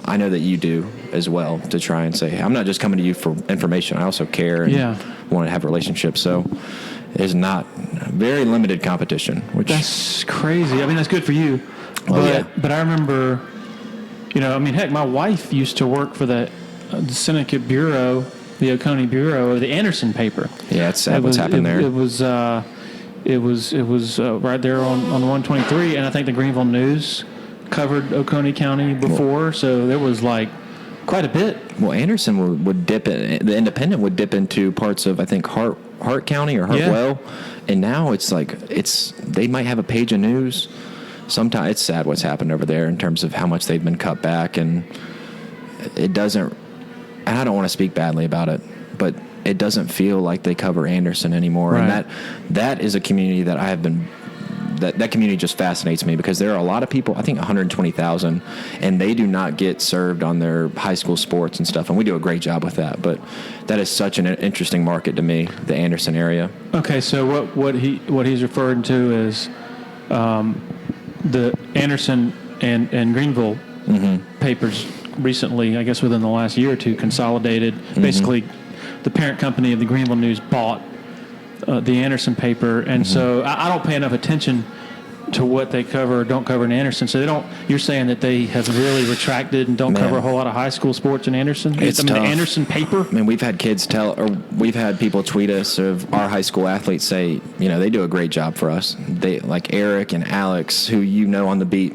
I know that you do as well, to try and say, hey, I'm not just coming to you for information. I also care and want to have relationships. So there's not very limited competition. That's crazy. I mean, that's good for you. But I remember, heck, my wife used to work for the Seneca Bureau, the Oconee Bureau of the Anderson paper. Yeah, it's sad what's happened there. It was right there on 123, and I think the Greenville News covered Oconee County before, so there was like quite a bit. Well, Anderson would dip in. The Independent would dip into parts of, I think, Hart County or Hartwell, and now it's like they might have a page of news. Sometimes it's sad what's happened over there in terms of how much they've been cut back, and it doesn't. And I don't want to speak badly about it, but it doesn't feel like they cover Anderson anymore, right. And that is a community that I have been. That community just fascinates me because there are a lot of people, I think 120,000, and they do not get served on their high school sports and stuff, and we do a great job with that. But that is such an interesting market to me, the Anderson area. Okay, so what he's referring to is the Anderson and Greenville papers recently, I guess within the last year or two, consolidated. Basically, the parent company of the Greenville News bought the Anderson paper, and so I don't pay enough attention to what they cover or don't cover in Anderson. So they don't. You're saying that they have really retracted and don't cover a whole lot of high school sports in Anderson. It's tough. The Anderson paper. I mean, we've had kids we've had people tweet us of our high school athletes say, they do a great job for us. They like Eric and Alex, who on the beat.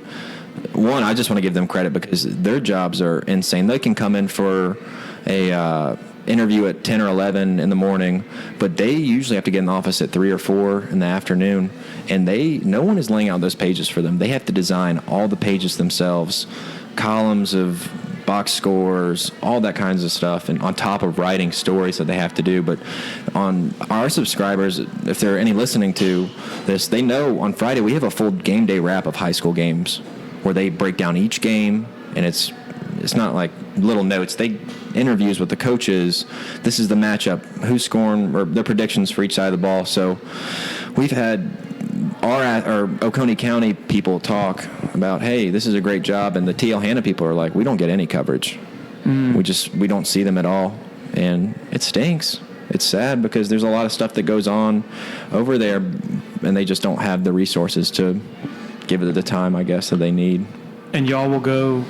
One, I just want to give them credit because their jobs are insane. They can come in for a interview at 10 or 11 in the morning, but they usually have to get in the office at 3 or 4 in the afternoon, and no one is laying out those pages for them. They have to design all the pages themselves, columns of box scores, all that kinds of stuff, and on top of writing stories that they have to do. But on our subscribers, if there are any listening to this, they know on Friday we have a full game day wrap of high school games where they break down each game, and it's not like little notes. They interviews with the coaches. This is the matchup, who's scoring, or their predictions for each side of the ball. So we've had our Oconee County people talk about, hey, this is a great job, and the TL Hanna people are like, we don't get any coverage. We don't see them at all, and it stinks. It's sad because there's a lot of stuff that goes on over there, and they just don't have the resources to give it the time, I guess, that they need. And y'all will go.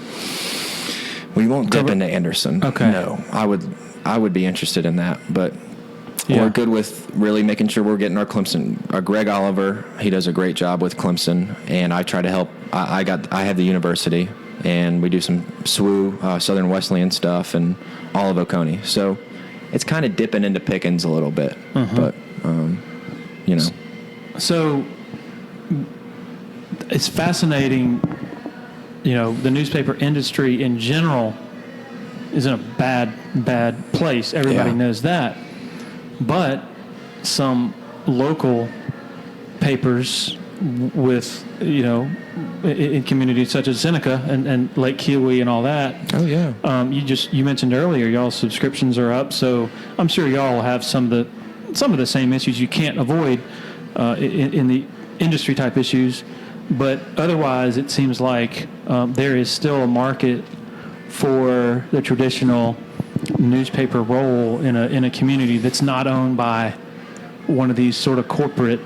We won't dip into Anderson. Okay. No, I would be interested in that, but we're good with really making sure we're getting our Clemson. Our Greg Oliver, he does a great job with Clemson, and I try to help. I have the university, and we do some SWU, Southern Wesleyan stuff, and all of Oconee. So it's kind of dipping into Pickens a little bit, but So it's fascinating. The newspaper industry in general is in a bad place. Everybody knows that. But some local papers with, in communities such as Seneca and Lake Kiowee and all that. Oh, yeah. You mentioned earlier, y'all's subscriptions are up. So I'm sure y'all have some of the same issues you can't avoid in the industry type issues. But otherwise, it seems like there is still a market for the traditional newspaper role in a community that's not owned by one of these sort of corporate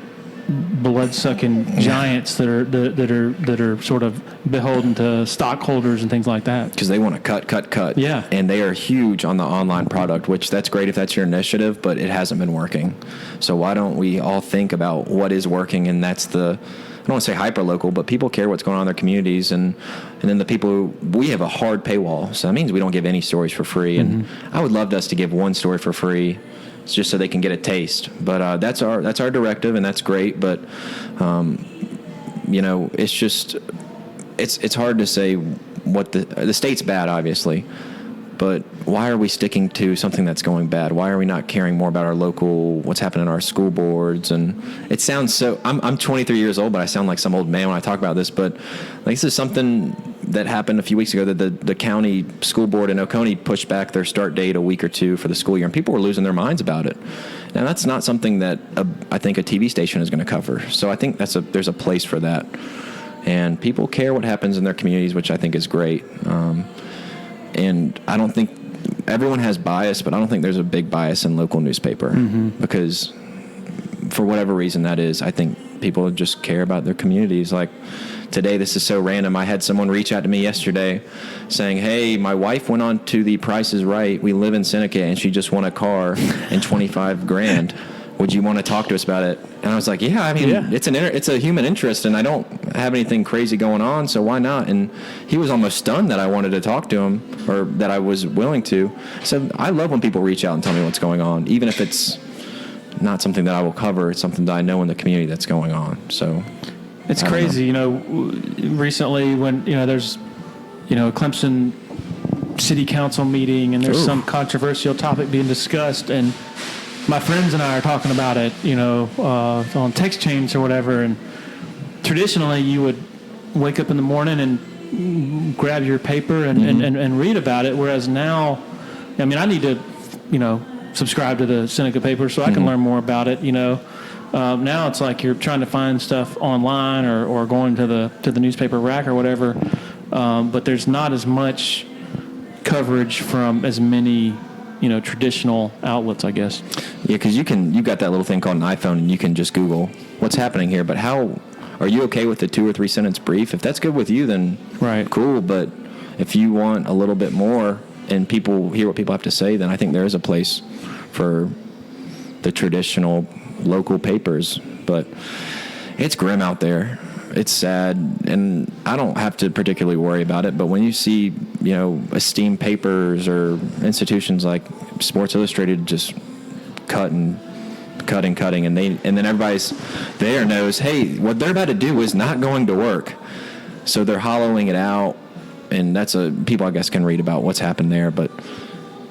blood-sucking giants that are sort of beholden to stockholders and things like that. Because they want to cut. Yeah. And they are huge on the online product, which that's great if that's your initiative, but it hasn't been working. So why don't we all think about what is working, and that's I don't want to say hyper-local, but people care what's going on in their communities, and then the people we have a hard paywall, so that means we don't give any stories for free, and I would love us to give one story for free, just so they can get a taste. But that's our directive, and that's great. But it's just it's hard to say what the state's bad, obviously. But why are we sticking to something that's going bad? Why are we not caring more about our local, what's happening in our school boards? And it sounds so, I'm 23 years old, but I sound like some old man when I talk about this. But this is something that happened a few weeks ago, that the county school board in Oconee pushed back their start date a week or two for the school year. And people were losing their minds about it. Now, that's not something that I think a TV station is going to cover. So I think there's a place for that. And people care what happens in their communities, which I think is great. And I don't think everyone has bias, but I don't think there's a big bias in local newspaper because for whatever reason that is, I think people just care about their communities. Like today, this is so random. I had someone reach out to me yesterday saying, hey, my wife went on to the Price is Right. We live in Seneca, and she just won a car and $25,000. would you want to talk to us about it? And I was like, yeah, I mean, it's a human interest, and I don't have anything crazy going on, so why not? And he was almost stunned that I wanted to talk to him, or that I was willing to. So I love when people reach out and tell me what's going on, even if it's not something that I will cover. It's something that I know in the community that's going on. So it's crazy, recently when, there's, a Clemson city council meeting and there's some controversial topic being discussed, and my friends and I are talking about it, on text chains or whatever. And traditionally, you would wake up in the morning and grab your paper and read about it. Whereas now, I mean, I need to, subscribe to the Seneca paper so I can learn more about it. Now it's like you're trying to find stuff online or going to the newspaper rack or whatever. But there's not as much coverage from as many traditional outlets, I guess. Yeah, because you got that little thing called an iPhone, and you can just Google what's happening here. But how are you okay with the 2 or 3 sentence brief? If that's good with you, then cool. But if you want a little bit more and people hear what people have to say, then I think there is a place for the traditional local papers. But it's grim out there. It's sad, and I don't have to particularly worry about it. But when you see, esteemed papers or institutions like Sports Illustrated just cutting, and then everybody's there knows, hey, what they're about to do is not going to work, so they're hollowing it out, and that's people I guess can read about what's happened there. But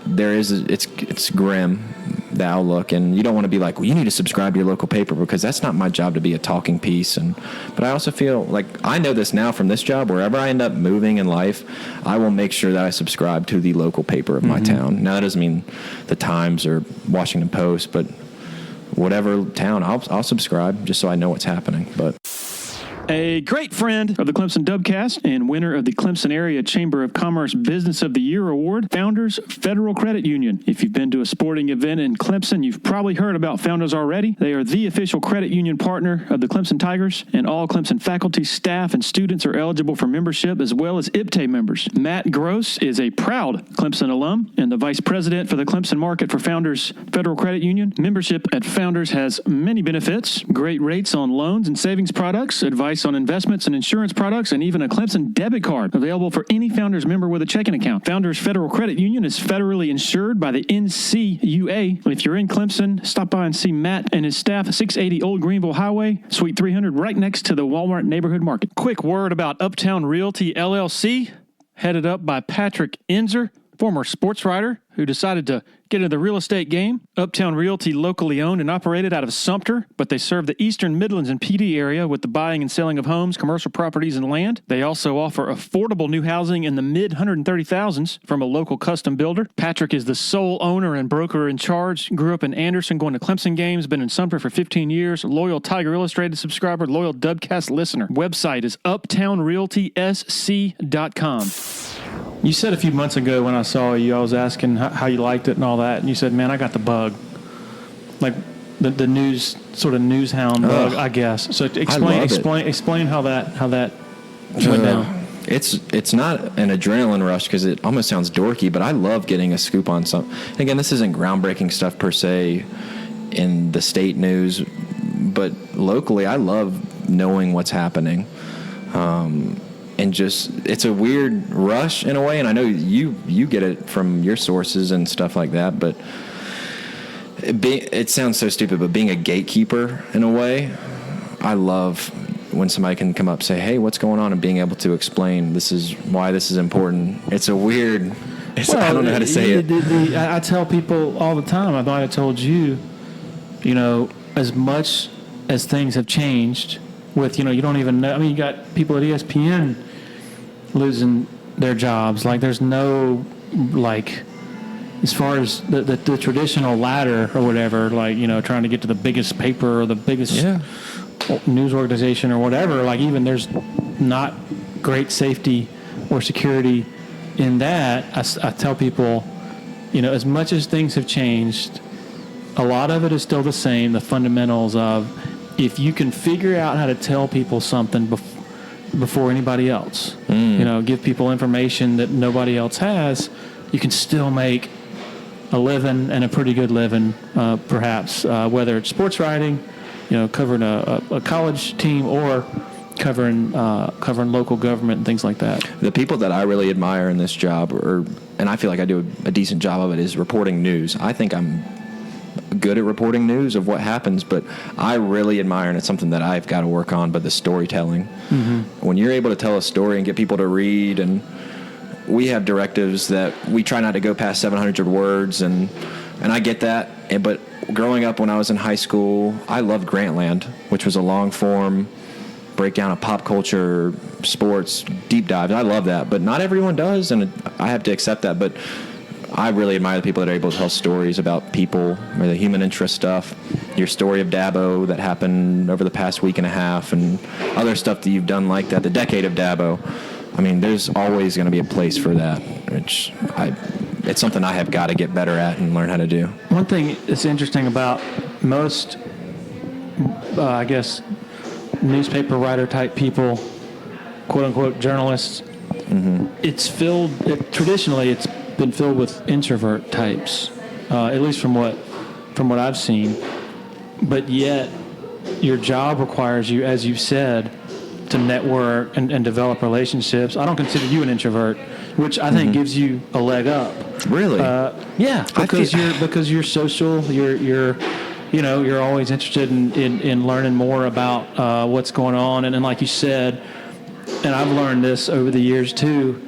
it's grim, the outlook, and you don't want to be like, well, you need to subscribe to your local paper, because that's not my job to be a talking piece. But I also feel like I know this now from this job, wherever I end up moving in life, I will make sure that I subscribe to the local paper of my town. Now, that doesn't mean the Times or Washington Post, but whatever town, I'll subscribe just so I know what's happening. But a great friend of the Clemson Dubcast and winner of the Clemson Area Chamber of Commerce Business of the Year Award, Founders Federal Credit Union. If you've been to a sporting event in Clemson, you've probably heard about Founders already. They are the official credit union partner of the Clemson Tigers, and all Clemson faculty, staff, and students are eligible for membership, as well as IPTAY members. Matt Gross is a proud Clemson alum and the vice president for the Clemson market for Founders Federal Credit Union. Membership at Founders has many benefits: great rates on loans and savings products, advice on investments and insurance products, and even a Clemson debit card available for any Founders member with a checking account. Founders Federal Credit Union is federally insured by the NCUA. If you're in Clemson, stop by and see Matt and his staff, 680 Old Greenville Highway, Suite 300, right next to the Walmart Neighborhood Market. Quick word about Uptown Realty LLC, headed up by Patrick Enzer, former sports writer who decided to get into the real estate game. Uptown Realty, locally owned and operated out of Sumter, but they serve the Eastern Midlands and PD area with the buying and selling of homes, commercial properties, and land. They also offer affordable new housing in the mid 130,000s from a local custom builder. Patrick is the sole owner and broker in charge. Grew up in Anderson, going to Clemson games, been in Sumter for 15 years, loyal Tiger Illustrated subscriber, loyal Dubcast listener. Website is uptownrealtysc.com. You said a few months ago when I saw you, I was asking how you liked it and all that, and you said, man, I got the bug. Like the news, sort of news hound bug, I guess. So explain how that went down. It's not an adrenaline rush, because it almost sounds dorky, but I love getting a scoop on something. Again, this isn't groundbreaking stuff per se in the state news, but locally I love knowing what's happening. And just, it's a weird rush in a way, and I know you get it from your sources and stuff like that, but it sounds so stupid, but being a gatekeeper in a way, I love when somebody can come up and say, hey, what's going on, and being able to explain this is why this is important. It's a weird, I don't know how to say it. I tell people all the time, I thought I told you, as much as things have changed with, you don't even know, I mean, you got people at ESPN losing their jobs. Like, there's no, like, as far as the traditional ladder or whatever, like, trying to get to the biggest paper or the biggest news organization or whatever, like, even there's not great safety or security in that. I tell people, as much as things have changed, a lot of it is still the same, the fundamentals of, if you can figure out how to tell people something before anybody else, give people information that nobody else has, you can still make a living, and a pretty good living, perhaps, whether it's sports writing, covering a college team, or covering local government and things like that. The people that I really admire in this job, and I feel like I do a decent job of it, is reporting news. I think I'm good at reporting news of what happens, but I really admire, and it's something that I've got to work on, but the storytelling. When you're able to tell a story and get people to read, and we have directives that we try not to go past 700 words, and I get that, but growing up when I was in high school, I loved Grantland, which was a long-form breakdown of pop culture, sports, deep dives. I love that, but not everyone does, and I have to accept that, but I really admire the people that are able to tell stories about people, or the human interest stuff. Your story of Dabo that happened over the past week and a half, and other stuff that you've done like that, the decade of Dabo. I mean, there's always going to be a place for that, which it's something I have got to get better at and learn how to do. One thing that's interesting about most, I guess, newspaper writer type people, quote unquote journalists, traditionally it's been filled with introvert types, at least from what I've seen. But yet, your job requires you, as you've said, to network and develop relationships. I don't consider you an introvert, which I think gives you a leg up. Really? Yeah, because you're social. You're always interested in learning more about what's going on, and like you said, and I've learned this over the years too.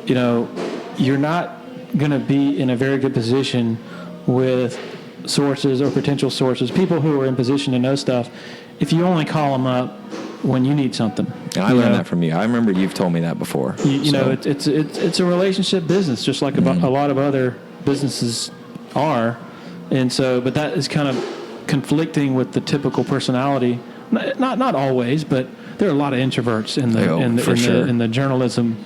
You're not going to be in a very good position with sources or potential sources, people who are in position to know stuff, if you only call them up when you need something. And I learned that from you. I remember you've told me that before. It's a relationship business, just like a lot of other businesses are. And so, but that is kind of conflicting with the typical personality. Not always, but there are a lot of introverts in the journalism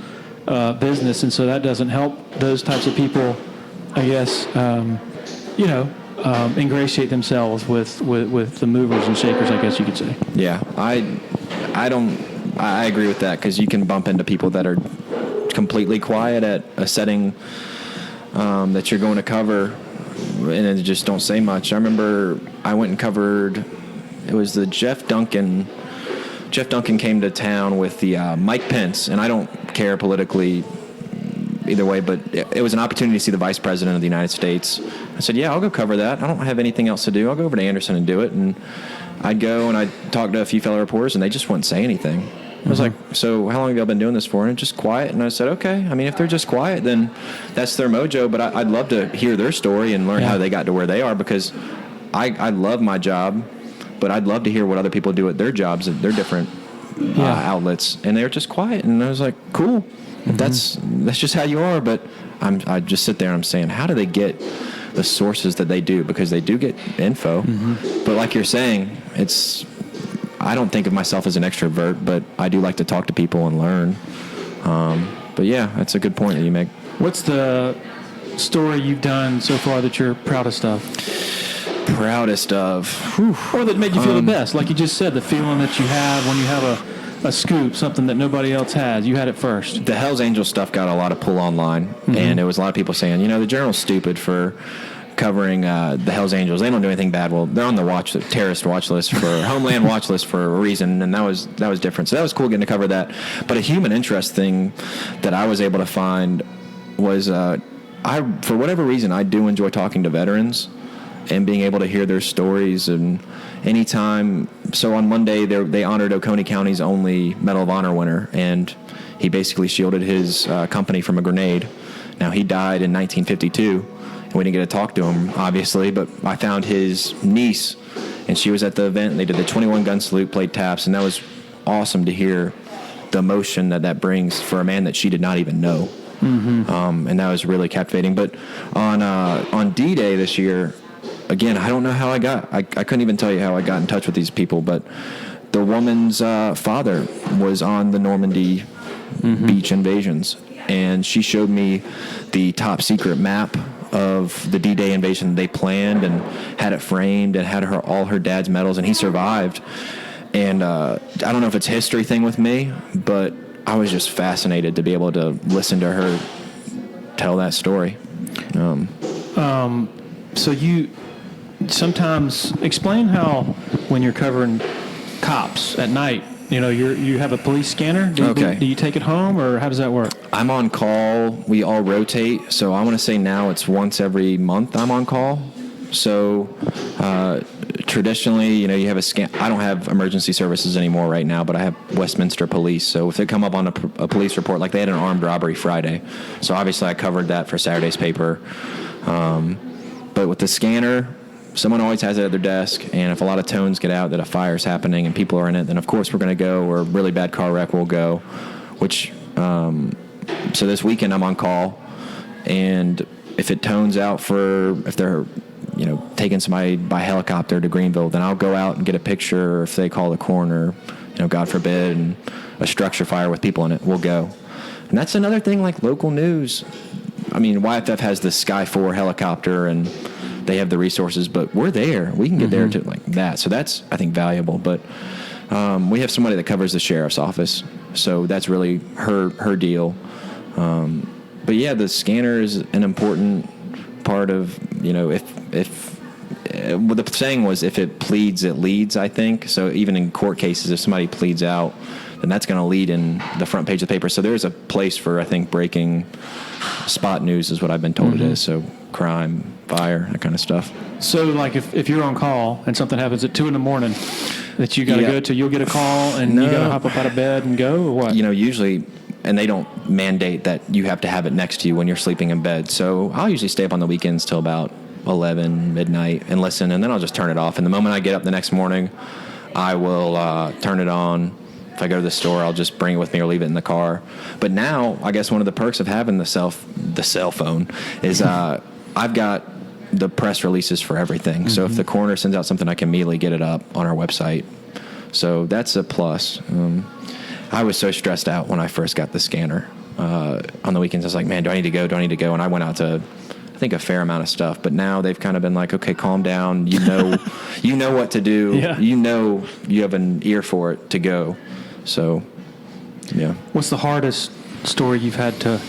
business, and so that doesn't help those types of people, I guess, ingratiate themselves with the movers and shakers, I guess you could say. Yeah, I agree with that, because you can bump into people that are completely quiet at a setting that you're going to cover, and they just don't say much. I remember I went and covered, it was the Jeff Duncan came to town with the Mike Pence, and I don't care politically either way, but it was an opportunity to see the Vice President of the United States. I said, yeah, I'll go cover that. I don't have anything else to do. I'll go over to Anderson and do it. And I'd go and I'd talk to a few fellow reporters, and they just wouldn't say anything. I was like, so how long have y'all been doing this for? And just quiet. And I said, okay. I mean, if they're just quiet, then that's their mojo. But I'd love to hear their story and learn how they got to where they are, because I love my job, but I'd love to hear what other people do at their jobs at their different outlets. And they were just quiet. And I was like, cool. That's just how you are. But I just sit there and I'm saying, how do they get the sources that they do? Because they do get info. But like you're saying, I don't think of myself as an extrovert, but I do like to talk to people and learn. But yeah, that's a good point that you make. What's the story you've done so far that you're proudest of? Proudest of? Or that made you feel the best? Like you just said, the feeling that you have when you have a scoop, something that nobody else has. You had it first. The Hells Angels stuff got a lot of pull online, and there was a lot of people saying, the Journal's stupid for covering the Hells Angels. They don't do anything bad. Well, they're on the terrorist watch list for Homeland watch list for a reason, and that was different. So that was cool getting to cover that. But a human interest thing that I was able to find was, for whatever reason, I do enjoy talking to veterans and being able to hear their stories. And anytime, so on Monday they honored Oconee County's only Medal of Honor winner, and he basically shielded his company from a grenade. Now, he died in 1952. We didn't get to talk to him, obviously, but I found his niece, and she was at the event, and they did the 21-gun salute, played taps, and that was awesome to hear the emotion that brings for a man that she did not even know. And that was really captivating. But on D-Day this year, again, I don't know how I couldn't even tell you how I got in touch with these people, but the woman's father was on the Normandy beach invasions, and she showed me the top secret map of the D-Day invasion they planned, and had it framed, and had all her dad's medals, and he survived. And I don't know if it's a history thing with me, but I was just fascinated to be able to listen to her tell that story. So you sometimes explain how when you're covering cops at night, you have a police scanner. Okay. Do you take it home, or how does that work? I'm on call. We all rotate. So I want to say now it's once every month I'm on call. So traditionally, you have a scan. I don't have emergency services anymore right now, but I have Westminster Police. So if they come up on a police report, like they had an armed robbery Friday. So obviously I covered that for Saturday's paper. But with the scanner, someone always has it at their desk, and if a lot of tones get out that a fire's happening and people are in it, then of course we're going to go, or a really bad car wreck will go, which, so this weekend I'm on call, and if it tones out if they're, taking somebody by helicopter to Greenville, then I'll go out and get a picture, or if they call the coroner, God forbid, and a structure fire with people in it, we'll go. And that's another thing, like local news. I mean, YFF has the Sky 4 helicopter, and they have the resources, but we're there. We can get there to like that. So that's, I think, valuable. But we have somebody that covers the sheriff's office, so that's really her deal. But yeah, the scanner is an important part of, if well, the saying was, if it pleads, it leads, I think. So even in court cases, if somebody pleads out, then that's going to lead in the front page of the paper. So there's a place for, I think, breaking spot news is what I've been told it is. So crime, fire, that kind of stuff. So, like, if you're on call and something happens at 2 a.m. that you got to go to, you'll get a call and you got to hop up out of bed and go, or what? Usually, and they don't mandate that you have to have it next to you when you're sleeping in bed. So I'll usually stay up on the weekends till about 11, midnight, and listen, and then I'll just turn it off. And the moment I get up the next morning, I will turn it on. If I go to the store, I'll just bring it with me or leave it in the car. But now, I guess one of the perks of having the cell phone is I've got the press releases for everything. So if the coroner sends out something, I can immediately get it up on our website. So that's a plus. I was so stressed out when I first got the scanner. On the weekends, I was like, man, do I need to go? And I went out to, I think, a fair amount of stuff. But now they've kind of been like, okay, calm down. You know what to do. Yeah. You have an ear for it to go. So, yeah. What's the hardest story you've had to...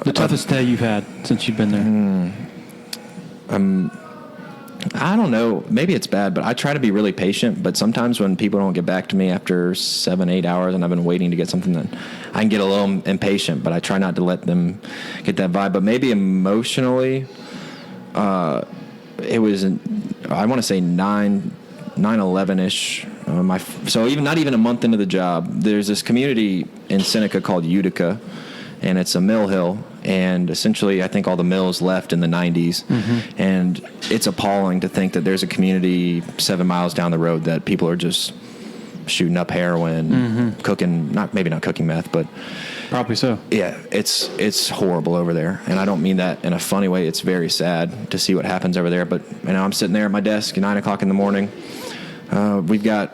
the toughest day you've had since you've been there? I don't know. Maybe it's bad, but I try to be really patient. But sometimes when people don't get back to me after 7-8 hours and I've been waiting to get something, then I can get a little impatient. But I try not to let them get that vibe. But maybe emotionally, it was, I want to say 9/11-ish. So not even a month into the job, there's this community in Seneca called Utica, and it's a mill hill. And essentially, I think all the mills left in the 90s. And it's appalling to think that there's a community 7 miles down the road that people are just shooting up heroin, cooking, maybe not cooking meth, but probably so. Yeah, it's horrible over there. And I don't mean that in a funny way. It's very sad to see what happens over there. But I'm sitting there at my desk at 9 o'clock in the morning. We've got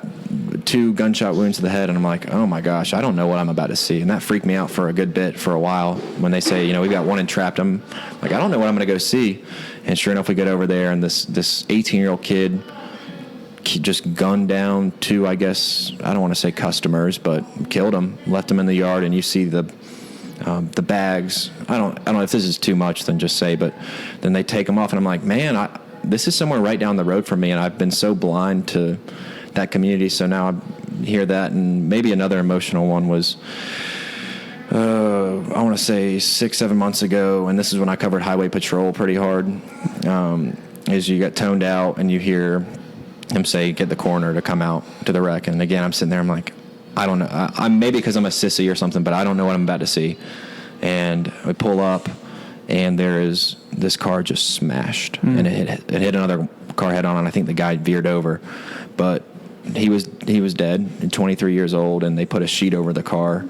2 gunshot wounds to the head, and I'm like, oh my gosh, I don't know what I'm about to see. And that freaked me out for a good bit for a while when they say, we've got 1 entrapped. I'm like, I don't know what I'm going to go see. And sure enough, we get over there, and this 18-year-old kid just gunned down 2, I guess, I don't want to say customers, but killed them, left them in the yard, and you see the bags. I don't know if this is too much, then just say, but then they take them off, and I'm like, man, this is somewhere right down the road from me, and I've been so blind to that community. So now I hear that. And maybe another emotional one was, I want to say 6-7 months ago, and this is when I covered highway patrol pretty hard, is you get toned out and you hear him say, get the coroner to come out to the wreck. And again, I'm sitting there, I'm like, I don't know. I'm maybe because I'm a sissy or something, but I don't know what I'm about to see. And I pull up, and there is this car just smashed, and it hit another car head on, and I think the guy veered over, but he was dead, 23 years old, and they put a sheet over the car,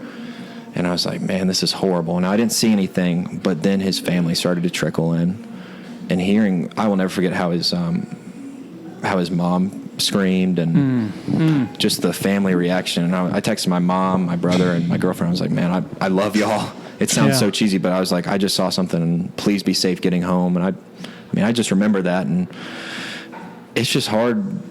and I was like, man, this is horrible. And I didn't see anything, but then his family started to trickle in, and hearing, I will never forget how his mom screamed, and just the family reaction. And I texted my mom, my brother, and my girlfriend. I was like, man, I love y'all. It sounds so cheesy, but I was like, I just saw something, and please be safe getting home. And I just remember that, and it's just hard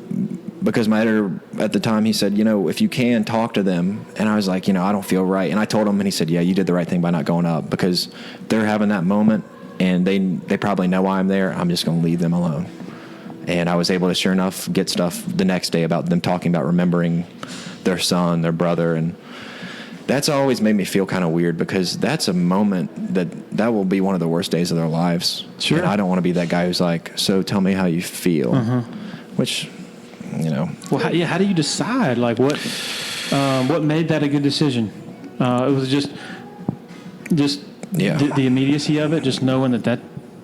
because my editor at the time, he said, if you can, talk to them. And I was like, I don't feel right. And I told him, and he said, yeah, you did the right thing by not going up, because they're having that moment. and they probably know why I'm there. I'm just going to leave them alone. And I was able to, sure enough, get stuff the next day about them talking about remembering their son, their brother, and that's always made me feel kind of weird because that's a moment that will be one of the worst days of their lives. Sure. And I don't want to be that guy who's like, so tell me how you feel, which, Well, how do you decide? Like, what made that a good decision? It was just the immediacy of it, just knowing that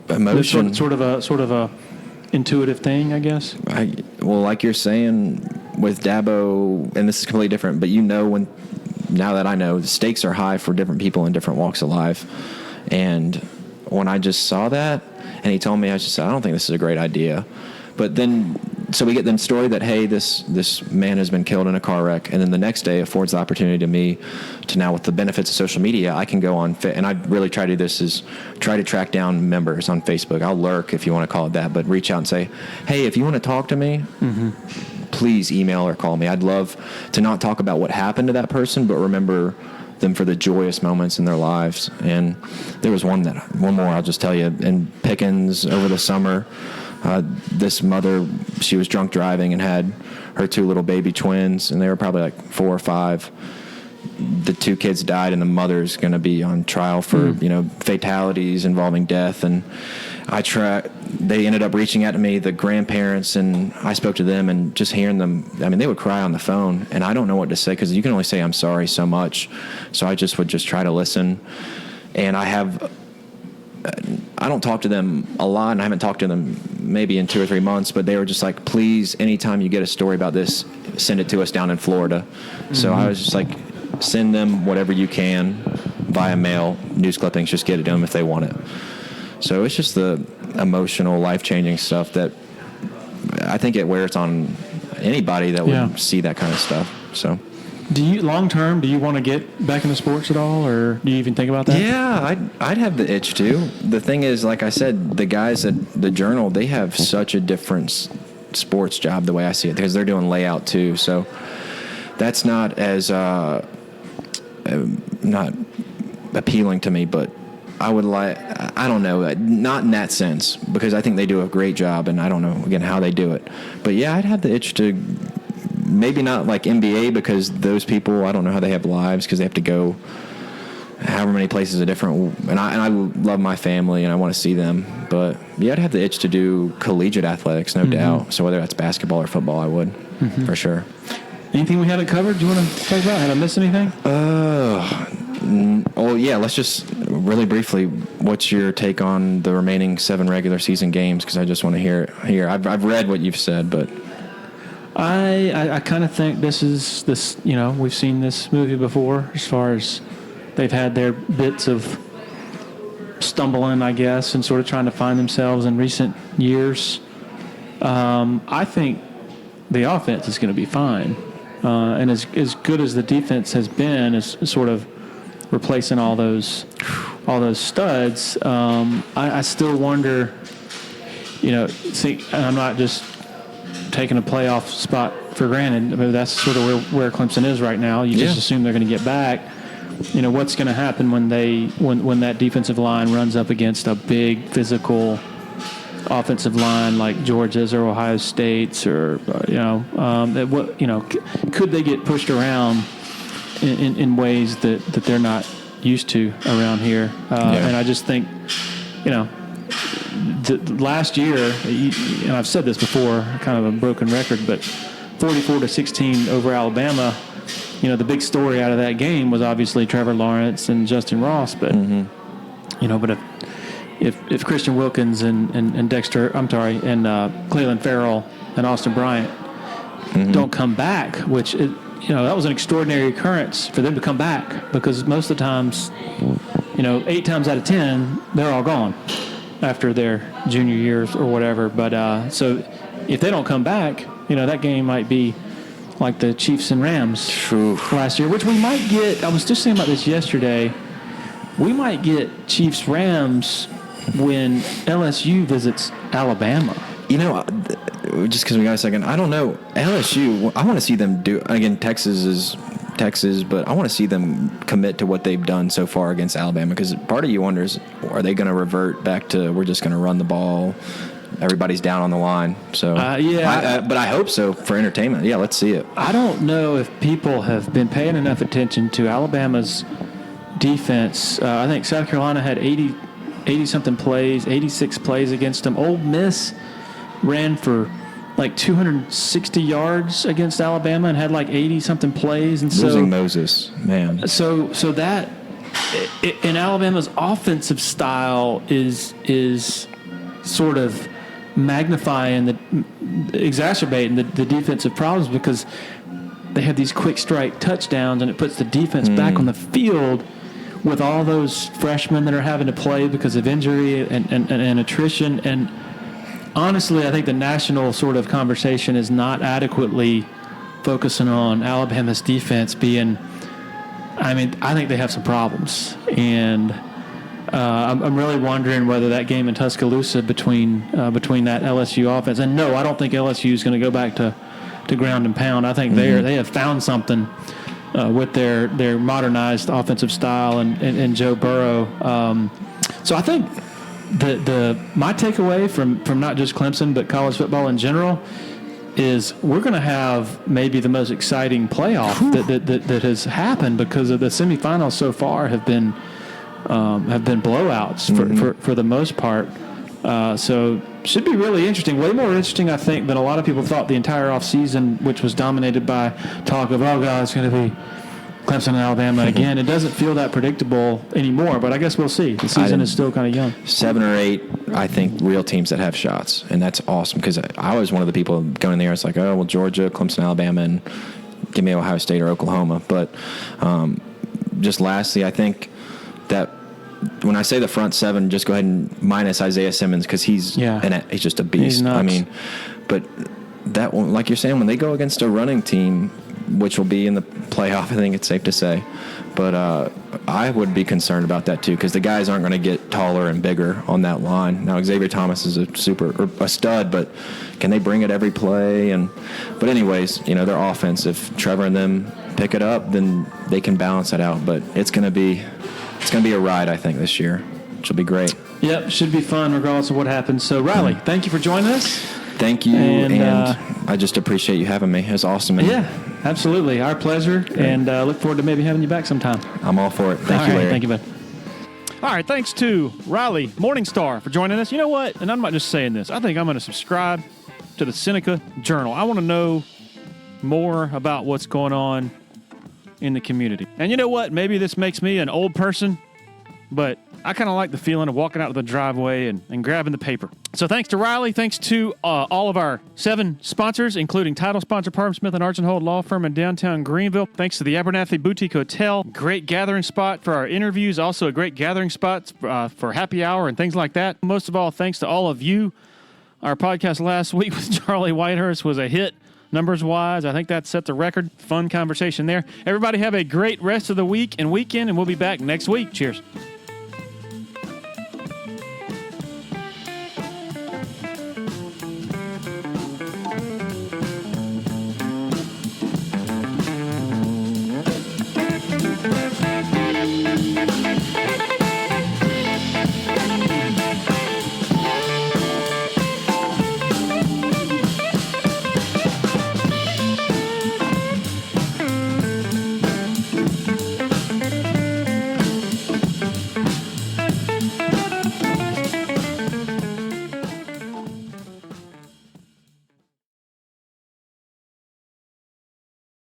emotion, sort of a intuitive thing, I guess. Well, like you're saying with Dabo, and this is completely different, but now that I know, the stakes are high for different people in different walks of life. And when I just saw that, and he told me, I just said, I don't think this is a great idea. But then, so we get the story that, hey, this man has been killed in a car wreck. And then the next day affords the opportunity to me to now, with the benefits of social media, I can go on, and I really try to do this, is try to track down members on Facebook. I'll lurk, if you want to call it that, but reach out and say, hey, if you want to talk to me, please email or call me. I'd love to not talk about what happened to that person, but remember them for the joyous moments in their lives. And there was one more I'll just tell you. In Pickens over the summer, this mother, she was drunk driving and had her 2 little baby twins, and they were probably like 4 or 5. The 2 kids died, and the mother's going to be on trial for fatalities involving death. And they ended up reaching out to me, the grandparents, and I spoke to them, and just hearing them, I mean, they would cry on the phone, and I don't know what to say because you can only say I'm sorry so much. So I just would try to listen. And I don't talk to them a lot, and I haven't talked to them maybe in 2 or 3 months, but they were just like, please, anytime you get a story about this, send it to us down in Florida. So I was just like, send them whatever you can via mail, news clippings, just get it to them if they want it. So it's just the emotional, life-changing stuff that I think it wears on anybody that would see that kind of stuff. So, Long term, do you want to get back into sports at all, or do you even think about that? Yeah, I'd have the itch to. The thing is, like I said, the guys at the Journal, they have such a different sports job the way I see it, because they're doing layout too. So that's not as not appealing to me, but I would I don't know, not in that sense, because I think they do a great job, and I don't know, again, how they do it. But yeah, I'd have the itch to, maybe not like NBA, because those people, I don't know how they have lives, because they have to go however many places are different, and I love my family, and I want to see them. But yeah, I'd have the itch to do collegiate athletics, no doubt. So whether that's basketball or football, I would, for sure. Anything we haven't covered you want to talk about? Had I missed anything? Oh, yeah, let's just really briefly, what's your take on the remaining 7 regular season games? Because I just want to hear. I've read what you've said, but I kind of think this, we've seen this movie before, as far as they've had their bits of stumbling, I guess, and sort of trying to find themselves in recent years. I think the offense is going to be fine. And as good as the defense has been, as sort of replacing all those studs, I still wonder, and I'm not just taking a playoff spot for granted. I mean, that's sort of where Clemson is right now. You just assume they're going to get back. What's going to happen when that defensive line runs up against a big physical offensive line like Georgia's or Ohio State's, or could they get pushed around in ways that they're not used to around here? And I just think, last year, and I've said this before, kind of a broken record, but 44-16 over Alabama. The big story out of that game was obviously Trevor Lawrence and Justin Ross, but but if Christian Wilkins and Cleveland Farrell and Austin Bryant don't come back, which that was an extraordinary occurrence for them to come back, because most of the times, 8 times out of 10 they're all gone after their junior years or whatever. But so if they don't come back, that game might be like the Chiefs and Rams last year, which we might get. I was just saying about this yesterday. We might get Chiefs Rams when LSU visits Alabama. Just because we got a second, I don't know. LSU, I want to see them do, again, Texas is Texas, but I want to see them commit to what they've done so far against Alabama, because part of you wonders, are they going to revert back to we're just going to run the ball? Everybody's down on the line. So but I hope so for entertainment. Yeah, let's see it. I don't know if people have been paying enough attention to Alabama's defense. I think South Carolina had 80-something plays, 86 plays against them. Ole Miss ran for like 260 yards against Alabama and had like 80-something plays. And Losing Moses, man. So that in Alabama's offensive style is sort of exacerbating the defensive problems because they have these quick strike touchdowns and it puts the defense back on the field with all those freshmen that are having to play because of injury and attrition. And honestly, I think the national sort of conversation is not adequately focusing on Alabama's defense being, I think they have some problems. And I'm really wondering whether that game in Tuscaloosa between that LSU offense, and no, I don't think LSU is going to go back to ground and pound. I think they have found something with their modernized offensive style and Joe Burrow. So I think my takeaway from not just Clemson but college football in general is we're going to have maybe the most exciting playoff that has happened because of the semifinals so far have been blowouts for the most part. So should be really interesting. Way more interesting, I think, than a lot of people thought the entire offseason, which was dominated by talk of, oh, God, it's going to be Clemson and Alabama again. It doesn't feel that predictable anymore, but I guess we'll see. The season is still kind of young. 7 or 8, I think, real teams that have shots, and that's awesome because I was one of the people going in there. It's like, oh, well, Georgia, Clemson, Alabama, and give me Ohio State or Oklahoma. But just lastly, I think that when I say the front 7, just go ahead and minus Isaiah Simmons because he's just a beast. He's nuts. But that one, like you're saying, when they go against a running team, which will be in the playoff, I think it's safe to say. But I would be concerned about that too because the guys aren't going to get taller and bigger on that line. Now Xavier Thomas is a stud, but can they bring it every play? But anyways, their offense, if Trevor and them pick it up, then they can balance it out. But it's going to be a ride, I think, this year, which will be great. Yep, should be fun regardless of what happens. So, Riley, thank you for joining us. Thank you, and I just appreciate you having me. It was awesome. Yeah, absolutely. Our pleasure, great. And look forward to maybe having you back sometime. I'm all for it. Thank you, Larry. Thank you, bud. All right, thanks to Riley Morningstar for joining us. You know what? And I'm not just saying this. I think I'm going to subscribe to the Seneca Journal. I want to know more about what's going on in the community. And you know what? Maybe this makes me an old person, but I kind of like the feeling of walking out of the driveway and grabbing the paper. So thanks to Riley. Thanks to all of our 7 sponsors, including title sponsor Parham Smith & Archenhold Law Firm in downtown Greenville. Thanks to the Abernathy Boutique Hotel. Great gathering spot for our interviews. Also a great gathering spot for happy hour and things like that. Most of all, thanks to all of you. Our podcast last week with Charlie Whitehurst was a hit. Numbers-wise, I think that set the record. Fun conversation there. Everybody have a great rest of the week and weekend, and we'll be back next week. Cheers.